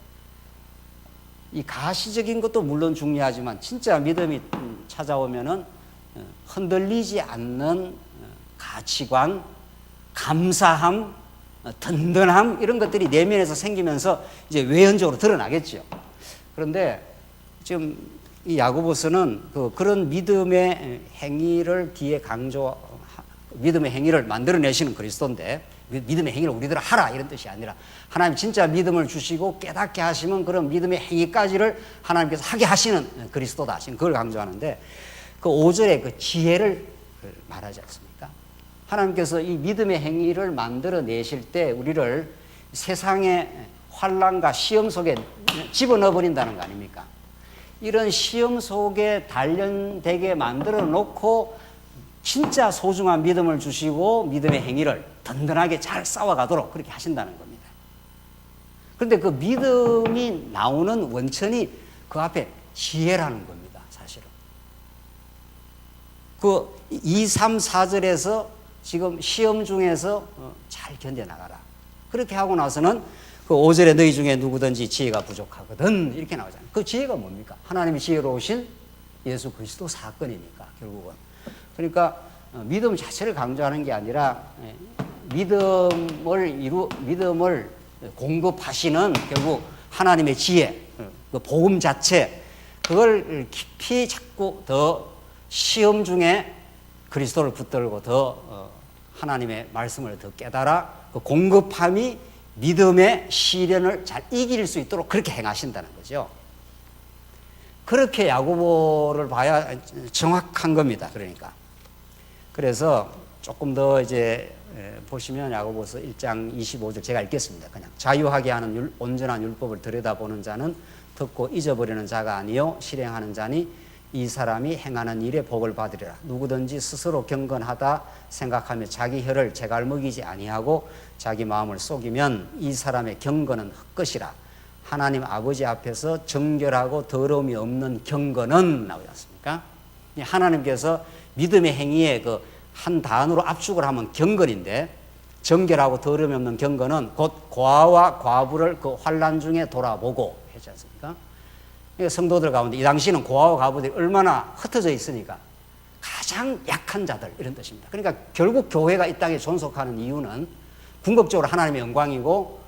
이 가시적인 것도 물론 중요하지만 진짜 믿음이 찾아오면은 흔들리지 않는 가치관, 감사함, 든든함 이런 것들이 내면에서 생기면서 이제 외연적으로 드러나겠죠. 그런데 지금 이 야고보서는 그런 믿음의 행위를 뒤에 믿음의 행위를 만들어내시는 그리스도인데 믿음의 행위를 우리들 하라 이런 뜻이 아니라 하나님 진짜 믿음을 주시고 깨닫게 하시면 그런 믿음의 행위까지를 하나님께서 하게 하시는 그리스도다. 지금 그걸 강조하는데 그 5절에 그 지혜를 말하지 않습니까? 하나님께서 이 믿음의 행위를 만들어내실 때 우리를 세상의 환난과 시험 속에 집어넣어 버린다는 거 아닙니까? 이런 시험 속에 단련되게 만들어 놓고 진짜 소중한 믿음을 주시고 믿음의 행위를 든든하게 잘 쌓아가도록 그렇게 하신다는 겁니다. 그런데 그 믿음이 나오는 원천이 그 앞에 지혜라는 겁니다. 사실은. 그 2, 3, 4절에서 지금 시험 중에서 잘 견뎌나가라. 그렇게 하고 나서는 그 5절에 너희 중에 누구든지 지혜가 부족하거든 이렇게 나오잖아요. 그 지혜가 뭡니까? 하나님이 지혜로우신 예수 그리스도 사건이니까 결국은. 그러니까 믿음 자체를 강조하는 게 아니라 믿음을 공급하시는 결국 하나님의 지혜, 그 복음 자체 그걸 깊이 자꾸 더 시험 중에 그리스도를 붙들고 더 하나님의 말씀을 더 깨달아 그 공급함이 믿음의 시련을 잘 이길 수 있도록 그렇게 행하신다는 거죠. 그렇게 야고보를 봐야 정확한 겁니다. 그러니까. 그래서 조금 더 이제 보시면 야고보서 1장 25절 제가 읽겠습니다. 그냥 자유하게 하는 온전한 율법을 들여다보는 자는 듣고 잊어버리는 자가 아니요 실행하는 자니 이 사람이 행하는 일에 복을 받으리라. 누구든지 스스로 경건하다 생각하며 자기 혀를 제갈먹이지 아니하고 자기 마음을 속이면 이 사람의 경건은 헛것이라. 하나님 아버지 앞에서 정결하고 더러움이 없는 경건은 나오지 않습니까? 하나님께서 믿음의 행위에 그 한 단어로 압축을 하면 경건인데, 정결하고 더러움이 없는 경건은 곧 고아와 과부를 그 환난 중에 돌아보고 했지 않습니까? 성도들 가운데 이 당시는 고아와 과부들이 얼마나 흩어져 있으니까 가장 약한 자들 이런 뜻입니다. 그러니까 결국 교회가 이 땅에 존속하는 이유는 궁극적으로 하나님의 영광이고,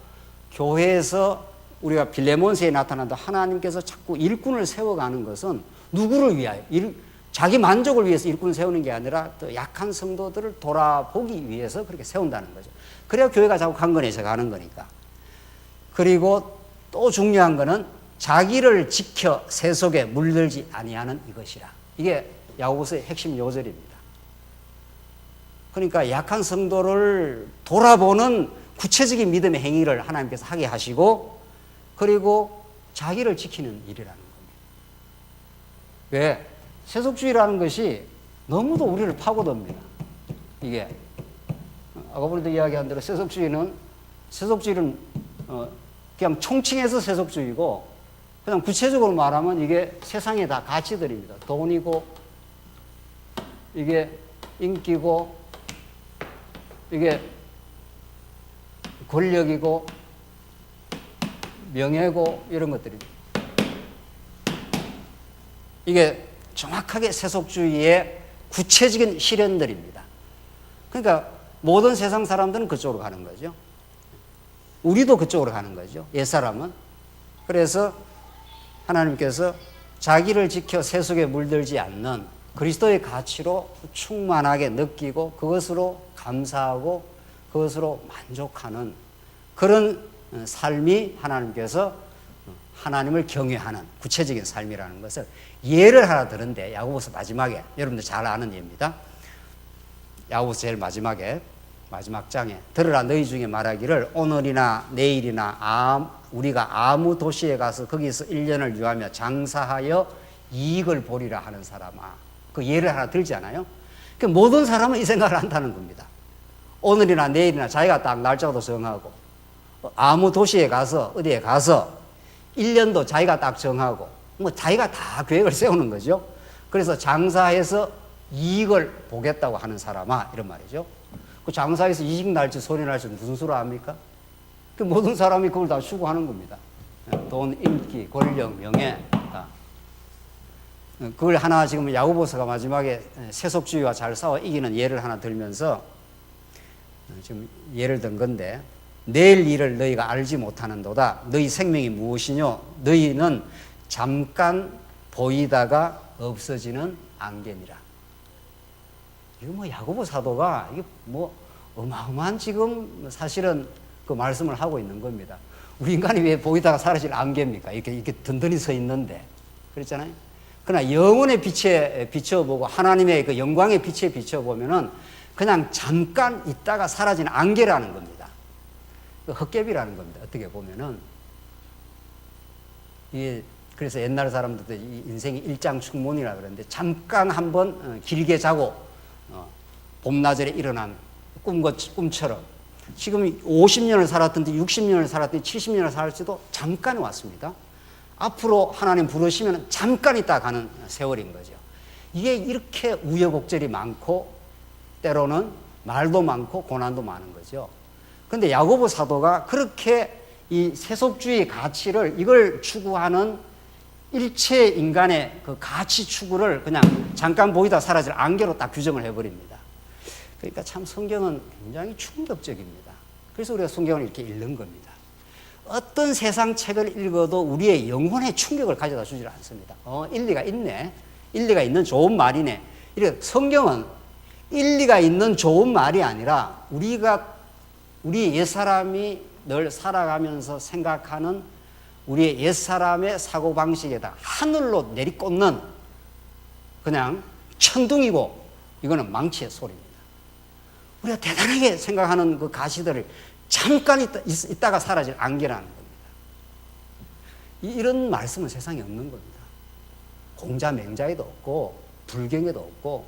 교회에서 우리가 빌레몬서에 나타난다 하나님께서 자꾸 일꾼을 세워가는 것은 누구를 위하여? 자기 만족을 위해서 일꾼을 세우는 게 아니라 또 약한 성도들을 돌아보기 위해서 그렇게 세운다는 거죠. 그래야 교회가 자꾸 강건해져 가는 거니까. 그리고 또 중요한 거는 자기를 지켜 세속에 물들지 아니하는 이것이라. 이게 야고보서의 핵심 요절입니다. 그러니까 약한 성도를 돌아보는 구체적인 믿음의 행위를 하나님께서 하게 하시고, 그리고 자기를 지키는 일이라는 겁니다. 왜? 세속주의라는 것이 너무도 우리를 파고듭니다. 이게 아까 우리도 이야기한 대로 세속주의는 그냥 총칭해서 세속주의고, 그냥 구체적으로 말하면 이게 세상의 다 가치들입니다. 돈이고, 이게 인기고, 이게 권력이고, 명예고, 이런 것들입니다. 이게 정확하게 세속주의의 구체적인 실현들입니다. 그러니까 모든 세상 사람들은 그쪽으로 가는 거죠. 우리도 그쪽으로 가는 거죠. 옛사람은. 그래서 하나님께서 자기를 지켜 세속에 물들지 않는 그리스도의 가치로 충만하게 느끼고 그것으로 감사하고 그것으로 만족하는 그런 삶이 하나님께서 하나님을 경외하는 구체적인 삶이라는 것을 예를 하나 들은데, 야고보서 마지막에, 여러분들 잘 아는 예입니다. 야고보서 제일 마지막에, 마지막 장에 들으라 너희 중에 말하기를 오늘이나 내일이나 우리가 아무 도시에 가서 거기서 1년을 유하며 장사하여 이익을 보리라 하는 사람아. 그 예를 하나 들지 않아요? 그 모든 사람은 이 생각을 한다는 겁니다. 오늘이나 내일이나 자기가 딱 날짜도 정하고, 아무 도시에 가서 어디에 가서 1년도 자기가 딱 정하고, 뭐 자기가 다 계획을 세우는 거죠. 그래서 장사해서 이익을 보겠다고 하는 사람아, 이런 말이죠. 그 장사해서 이익 날지 손해 날지 무슨 수로 압니까? 그 모든 사람이 그걸 다 추구하는 겁니다. 돈, 인기, 권력, 명예. 그걸 하나 지금 야고보서가 마지막에 세속주의와 잘 싸워 이기는 예를 하나 들면서 지금 예를 든 건데, 내일 일을 너희가 알지 못하는도다. 너희 생명이 무엇이뇨? 너희는 잠깐 보이다가 없어지는 안개니라. 이거 뭐 야고보 사도가 이게 뭐 어마어마한 지금 사실은 그 말씀을 하고 있는 겁니다. 우리 인간이 왜 보이다가 사라질 안개입니까? 이렇게 든든히 서 있는데. 그렇잖아요? 그러나 영혼의 빛에 비춰보고 하나님의 그 영광의 빛에 비춰보면은 그냥 잠깐 있다가 사라지는 안개라는 겁니다. 헛개비라는 겁니다. 어떻게 보면은. 이게 그래서 옛날 사람들도 인생이 일장춘몽이라 그러는데, 잠깐 한번 길게 자고 봄나절에 일어난 꿈처럼 지금 50년을 살았든지 60년을 살았든지 70년을 살았지도 잠깐 왔습니다. 앞으로 하나님 부르시면 잠깐 있다 가는 세월인 거죠. 이게 이렇게 우여곡절이 많고 때로는 말도 많고 고난도 많은 거죠. 그런데 야고보 사도가 그렇게 이 세속주의 가치를 이걸 추구하는 일체 인간의 그 가치 추구를 그냥 잠깐 보이다 사라질 안개로 딱 규정을 해버립니다. 그러니까 참 성경은 굉장히 충격적입니다. 그래서 우리가 성경을 이렇게 읽는 겁니다. 어떤 세상 책을 읽어도 우리의 영혼에 충격을 가져다 주질 않습니다. 일리가 있네. 일리가 있는 좋은 말이네. 이렇게 성경은 일리가 있는 좋은 말이 아니라 우리 옛사람이 늘 살아가면서 생각하는 우리의 옛사람의 사고방식에다 하늘로 내리꽂는 그냥 천둥이고 이거는 망치의 소리입니다. 우리가 대단하게 생각하는 그 가시들을 잠깐 있다가 사라질 안개라는 겁니다. 이런 말씀은 세상에 없는 겁니다. 공자 맹자에도 없고 불경에도 없고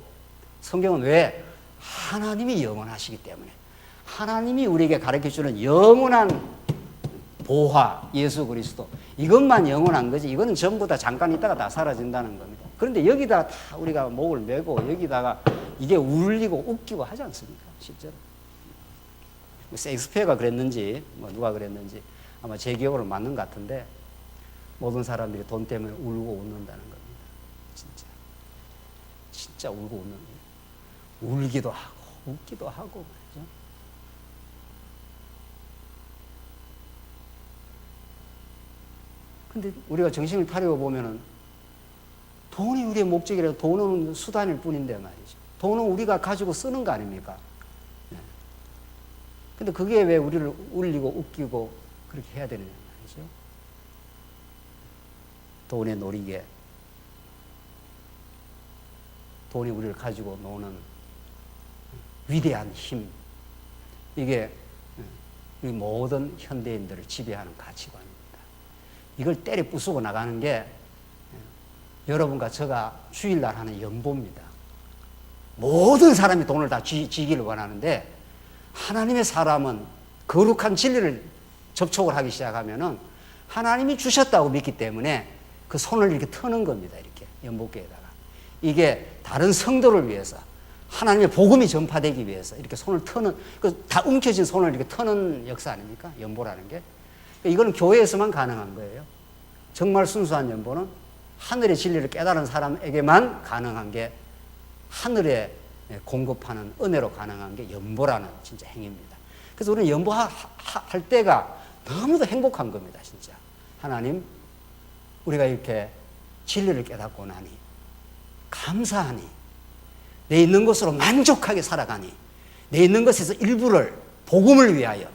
성경은 왜? 하나님이 영원하시기 때문에 하나님이 우리에게 가르쳐주는 영원한 보화 예수 그리스도 이것만 영원한 거지 이거는 전부 다 잠깐 있다가 다 사라진다는 겁니다. 그런데 여기다 다 우리가 목을 메고 여기다가 이게 울리고 웃기고 하지 않습니까? 실제로 셰익스피어가 그랬는지 누가 그랬는지 아마 제 기억으로 맞는 것 같은데 모든 사람들이 돈 때문에 울고 웃는다는 겁니다. 진짜 울고 웃는 거예요. 울기도 하고 웃기도 하고 말이죠. 근데 우리가 정신을 차리고 보면은 돈이 우리의 목적이라도 돈은 수단일 뿐인데 말이죠. 돈은 우리가 가지고 쓰는 거 아닙니까? 네. 근데 그게 왜 우리를 울리고 웃기고 그렇게 해야 되느냐 말이죠. 돈의 놀이개. 돈이 우리를 가지고 노는 위대한 힘. 이게 우리 모든 현대인들을 지배하는 가치관입니다. 이걸 때려 부수고 나가는 게 여러분과 제가 주일날 하는 연보입니다. 모든 사람이 돈을 다 쥐기를 원하는데 하나님의 사람은 거룩한 진리를 접촉을 하기 시작하면은 하나님이 주셨다고 믿기 때문에 그 손을 이렇게 터는 겁니다. 이렇게 연복궤에다가. 이게 다른 성도를 위해서 하나님의 복음이 전파되기 위해서 이렇게 손을 터는 다 움켜진 손을 이렇게 터는 역사 아닙니까? 연보라는 게. 이거는 교회에서만 가능한 거예요. 정말 순수한 연보는 하늘의 진리를 깨달은 사람에게만 가능한 게 하늘에 공급하는 은혜로 가능한 게 연보라는 진짜 행위입니다. 그래서 우리는 연보할 때가 너무도 행복한 겁니다. 진짜. 하나님, 우리가 이렇게 진리를 깨닫고 나니 감사하니 내 있는 것으로 만족하게 살아가니 내 있는 것에서 일부를 복음을 위하여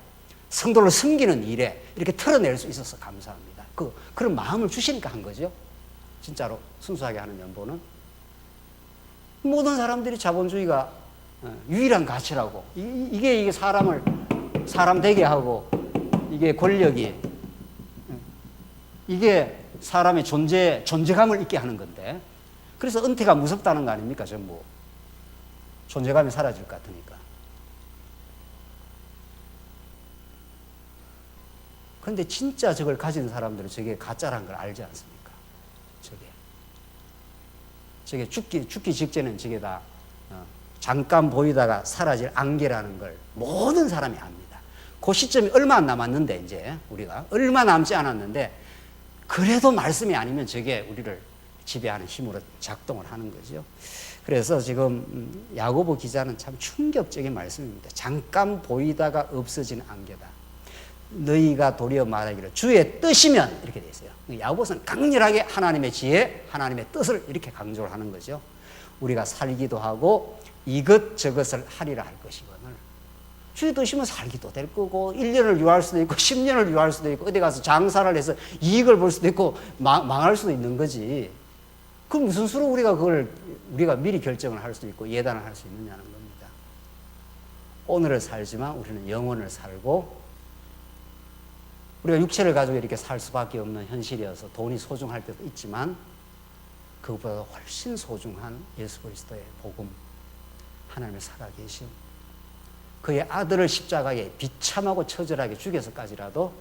성도를 섬기는 일에 이렇게 털어낼 수 있어서 감사합니다. 그런 마음을 주시니까 한 거죠. 진짜로 순수하게 하는 연보는 모든 사람들이 자본주의가 유일한 가치라고 이게 사람을 사람 되게 하고 이게 권력이 이게 사람의 존재감을 있게 하는 건데 그래서 은퇴가 무섭다는 거 아닙니까? 전부 존재감이 사라질 것 같으니까. 그런데 진짜 저걸 가진 사람들은 저게 가짜라는 걸 알지 않습니까? 저게 죽기 직전엔 저게 다 잠깐 보이다가 사라질 안개라는 걸 모든 사람이 압니다. 그 시점이 얼마 안 남았는데 이제 우리가 얼마 남지 않았는데 그래도 말씀이 아니면 저게 우리를 지배하는 힘으로 작동을 하는 거죠. 그래서 지금 야고보 기자는 참 충격적인 말씀입니다. 잠깐 보이다가 없어진 안개다. 너희가 도리어 말하기를 주의 뜻이면 이렇게 돼 있어요. 야고보는 강렬하게 하나님의 지혜, 하나님의 뜻을 이렇게 강조를 하는 거죠. 우리가 살기도 하고 이것저것을 하리라 할 것이거늘 주의 뜻이면 살기도 될 거고 1년을 유할 수도 있고 10년을 유할 수도 있고 어디 가서 장사를 해서 이익을 볼 수도 있고 망할 수도 있는 거지. 그 무슨 수로 우리가 미리 결정을 할 수 있고 예단을 할 수 있느냐는 겁니다. 오늘을 살지만 우리는 영혼을 살고 우리가 육체를 가지고 이렇게 살 수밖에 없는 현실이어서 돈이 소중할 때도 있지만 그것보다 훨씬 소중한 예수 그리스도의 복음, 하나님의 살아계심, 그의 아들을 십자가에 비참하고 처절하게 죽여서까지라도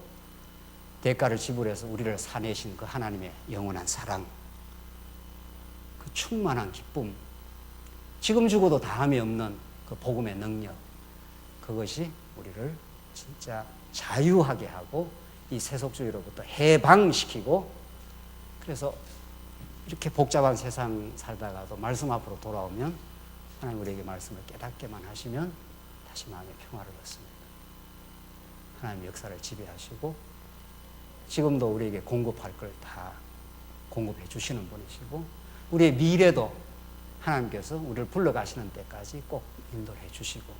대가를 지불해서 우리를 사내신 그 하나님의 영원한 사랑, 그 충만한 기쁨, 지금 죽어도 다함이 없는 그 복음의 능력, 그것이 우리를 진짜 자유하게 하고 이 세속주의로부터 해방시키고 그래서 이렇게 복잡한 세상 살다가도 말씀 앞으로 돌아오면 하나님 우리에게 말씀을 깨닫게만 하시면 다시 마음의 평화를 얻습니다. 하나님 역사를 지배하시고 지금도 우리에게 공급할 걸 다 공급해 주시는 분이시고 우리의 미래도 하나님께서 우리를 불러가시는 때까지 꼭 인도해 주시고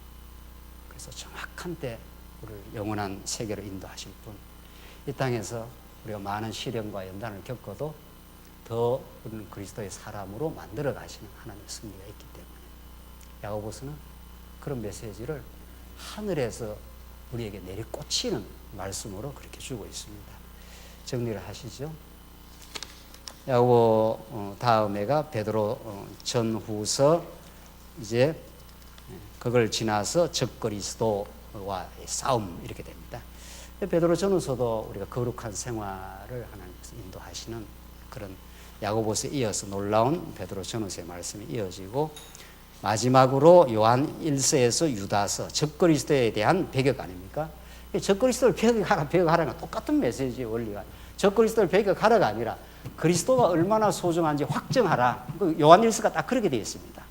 그래서 정확한 때 우리를 영원한 세계로 인도하실 분, 이 땅에서 우리가 많은 시련과 연단을 겪어도 더 우리는 그리스도의 사람으로 만들어 가시는 하나님의 섭리가 있기 때문에 야고보서는 그런 메시지를 하늘에서 우리에게 내리꽂히는 말씀으로 그렇게 주고 있습니다. 정리를 하시죠. 야고보 다음에가 베드로 전후서, 이제 그걸 지나서 적그리스도와의 싸움 이렇게 됩니다. 베드로 전후서도 우리가 거룩한 생활을 하나님께서 인도하시는 그런 야고보서에 이어서 놀라운 베드로 전후서의 말씀이 이어지고, 마지막으로 요한 1서에서 유다서, 적그리스도에 대한 배격 아닙니까? 적그리스도를 배격하라는 똑같은 메시지의 원리가, 적그리스도를 배격하라가 아니라 그리스도가 얼마나 소중한지 확정하라. 요한 1서가 딱 그렇게 되어 있습니다.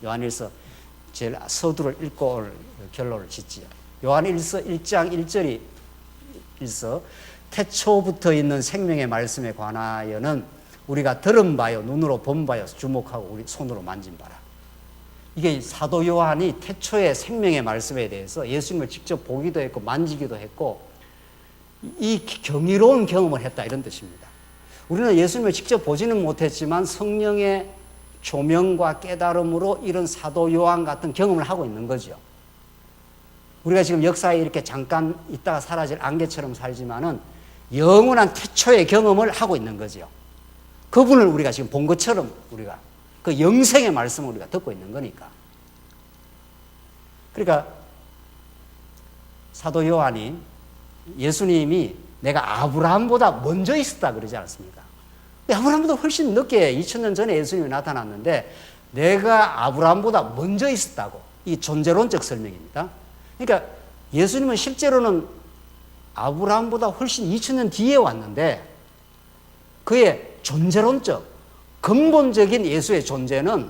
요한 1서 제일 서두를 읽고 오늘 결론을 짓지요. 요한 1서 1장 1절이 1서 태초부터 있는 생명의 말씀에 관하여는 우리가 들은 바요, 눈으로 본 바요, 주목하고 우리 손으로 만진 바라. 이게 사도 요한이 태초의 생명의 말씀에 대해서 예수님을 직접 보기도 했고 만지기도 했고 이 경이로운 경험을 했다, 이런 뜻입니다. 우리는 예수님을 직접 보지는 못했지만 성령의 조명과 깨달음으로 이런 사도 요한 같은 경험을 하고 있는 거죠. 우리가 지금 역사에 이렇게 잠깐 있다가 사라질 안개처럼 살지만은 영원한 태초의 경험을 하고 있는 거죠. 그분을 우리가 지금 본 것처럼 우리가 그 영생의 말씀을 우리가 듣고 있는 거니까. 그러니까 사도 요한이 예수님이 내가 아브라함보다 먼저 있었다 그러지 않습니까? 아브라함보다 훨씬 늦게 2000년 전에 예수님이 나타났는데 내가 아브라함보다 먼저 있었다고. 이 존재론적 설명입니다. 그러니까 예수님은 실제로는 아브라함보다 훨씬 2000년 뒤에 왔는데 그의 존재론적 근본적인 예수의 존재는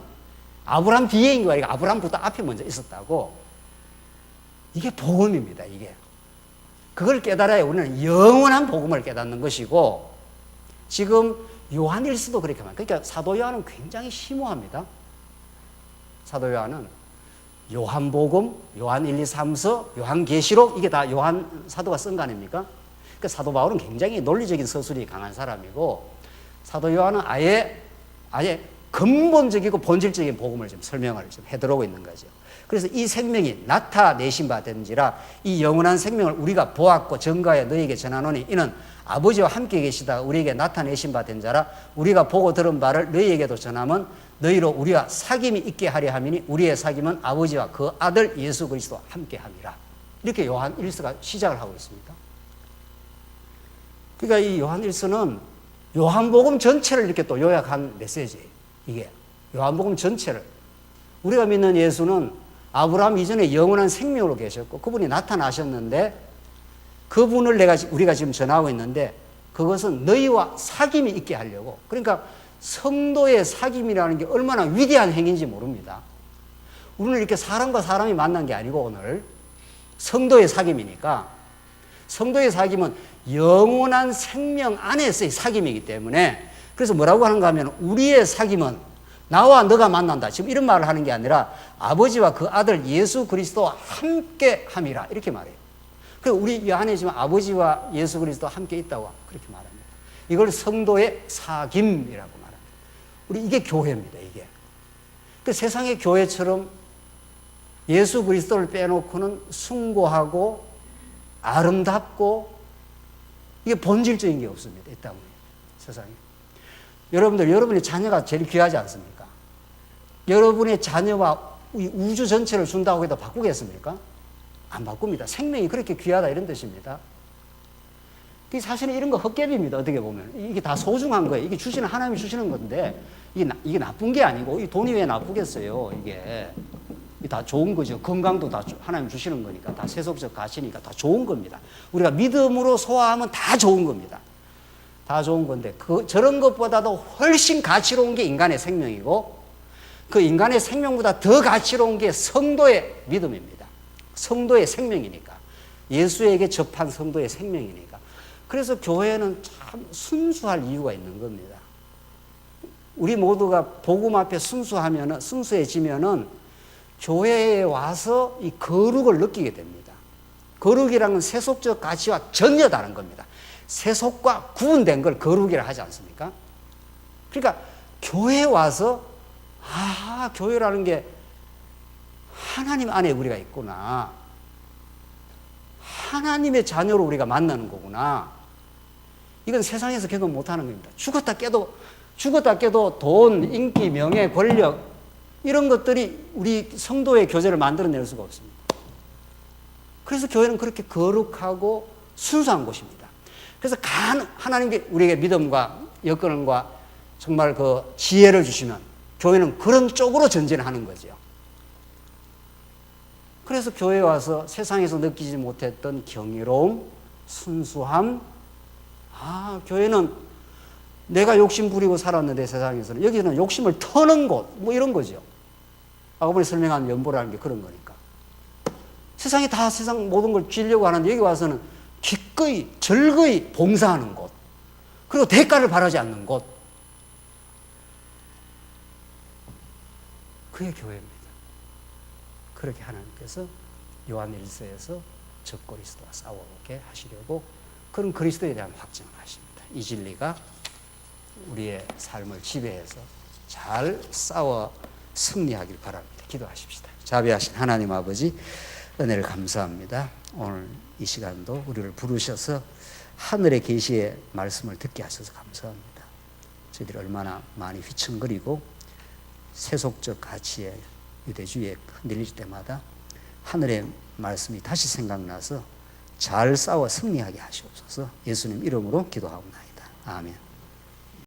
아브라함 뒤에 있는 거 아니라 아브라함보다 앞에 먼저 있었다고. 이게 복음입니다. 이게 그걸 깨달아야 우리는 영원한 복음을 깨닫는 것이고, 지금 요한일서도 그렇게 말합니다. 그러니까 사도 요한은 굉장히 심오합니다. 사도 요한은 요한복음, 요한 1, 2, 3서, 요한계시록, 이게 다 요한 사도가 쓴 거 아닙니까? 그러니까 사도 바울은 굉장히 논리적인 서술이 강한 사람이고, 사도 요한은 아예 근본적이고 본질적인 복음을 좀 설명을 좀 해들어오고 있는 거죠. 그래서 이 생명이 나타내신 바 된지라, 이 영원한 생명을 우리가 보았고 증거하여 너희에게 전하노니 이는 아버지와 함께 계시다가 우리에게 나타내신 바 된 자라. 우리가 보고 들은 바를 너희에게도 전하면 너희로 우리와 사귐이 있게 하려 함이니 우리의 사귐은 아버지와 그 아들 예수 그리스도와 함께 함이라. 이렇게 요한 1서가 시작을 하고 있습니다. 그러니까 이 요한 1서는 요한복음 전체를 이렇게 또 요약한 메시지예요. 이게 요한복음 전체를. 우리가 믿는 예수는 아브라함 이전에 영원한 생명으로 계셨고 그분이 나타나셨는데 그분을 우리가 지금 전하고 있는데 그것은 너희와 사귐이 있게 하려고. 그러니까 성도의 사귐이라는 게 얼마나 위대한 행위인지 모릅니다. 우리는 이렇게 사람과 사람이 만난 게 아니고 오늘 성도의 사귐이니까, 성도의 사귐은 영원한 생명 안에서의 사귐이기 때문에, 그래서 뭐라고 하는가 하면 우리의 사귐은 나와 너가 만난다. 지금 이런 말을 하는 게 아니라 아버지와 그 아들 예수 그리스도와 함께 함이라, 이렇게 말해요. 그래서 우리 이 안에 지금 아버지와 예수 그리스도와 함께 있다고 그렇게 말합니다. 이걸 성도의 사귐이라고 말합니다. 우리 이게 교회입니다. 이게. 그 세상의 교회처럼 예수 그리스도를 빼놓고는 숭고하고 아름답고 이게 본질적인 게 없습니다. 이 땅에, 세상에. 여러분의 자녀가 제일 귀하지 않습니까? 여러분의 자녀와 이 우주 전체를 준다고 해도 바꾸겠습니까? 안 바꿉니다. 생명이 그렇게 귀하다, 이런 뜻입니다. 사실은 이런 거 헛개비입니다. 어떻게 보면 이게 다 소중한 거예요. 이게 주시는, 하나님이 주시는 건데 이게 나쁜 게 아니고, 이 돈이 왜 나쁘겠어요? 이게 다 좋은 거죠. 건강도 다 하나님 주시는 거니까, 다 세속적 가치니까 다 좋은 겁니다. 우리가 믿음으로 소화하면 다 좋은 겁니다. 다 좋은 건데 저런 것보다도 훨씬 가치로운 게 인간의 생명이고, 그 인간의 생명보다 더 가치로운 게 성도의 믿음입니다. 성도의 생명이니까, 예수에게 접한 성도의 생명이니까. 그래서 교회는 참 순수할 이유가 있는 겁니다. 우리 모두가 복음 앞에 순수해지면은 교회에 와서 이 거룩을 느끼게 됩니다. 거룩이라는 건 세속적 가치와 전혀 다른 겁니다. 세속과 구분된 걸 거룩이라 하지 않습니까? 그러니까 교회에 와서 교회라는 게 하나님 안에 우리가 있구나. 하나님의 자녀로 우리가 만나는 거구나. 이건 세상에서 경험 못하는 겁니다. 죽었다 깨도 돈, 인기, 명예, 권력 이런 것들이 우리 성도의 교제를 만들어낼 수가 없습니다. 그래서 교회는 그렇게 거룩하고 순수한 곳입니다. 그래서 하나님께 우리에게 믿음과 여건과 정말 그 지혜를 주시면 교회는 그런 쪽으로 전진하는 거죠. 그래서 교회에 와서 세상에서 느끼지 못했던 경이로움, 순수함, 교회는 내가 욕심 부리고 살았는데 세상에서는 여기는 욕심을 터는 곳, 뭐 이런 거죠. 아까 전에 설명한 연보라는 게 그런 거니까. 세상이 다 세상 모든 걸 쥐려고 하는데 여기 와서는 기꺼이, 즐거이 봉사하는 곳. 그리고 대가를 바라지 않는 곳. 그게 교회입니다. 그렇게 하나님께서 요한일서에서 적 그리스도와 싸워오게 하시려고 그런 그리스도에 대한 확증을 하십니다. 이 진리가 우리의 삶을 지배해서 잘 싸워 승리하길 바랍니다. 기도하십시다. 자비하신 하나님 아버지, 은혜를 감사합니다. 오늘 이 시간도 우리를 부르셔서 하늘의 계시의 말씀을 듣게 하셔서 감사합니다. 저희들이 얼마나 많이 휘청거리고 세속적 가치에 유대주의에 흔들릴 때마다 하늘의 말씀이 다시 생각나서 잘 싸워 승리하게 하시옵소서. 예수님 이름으로 기도하옵나이다. 아멘.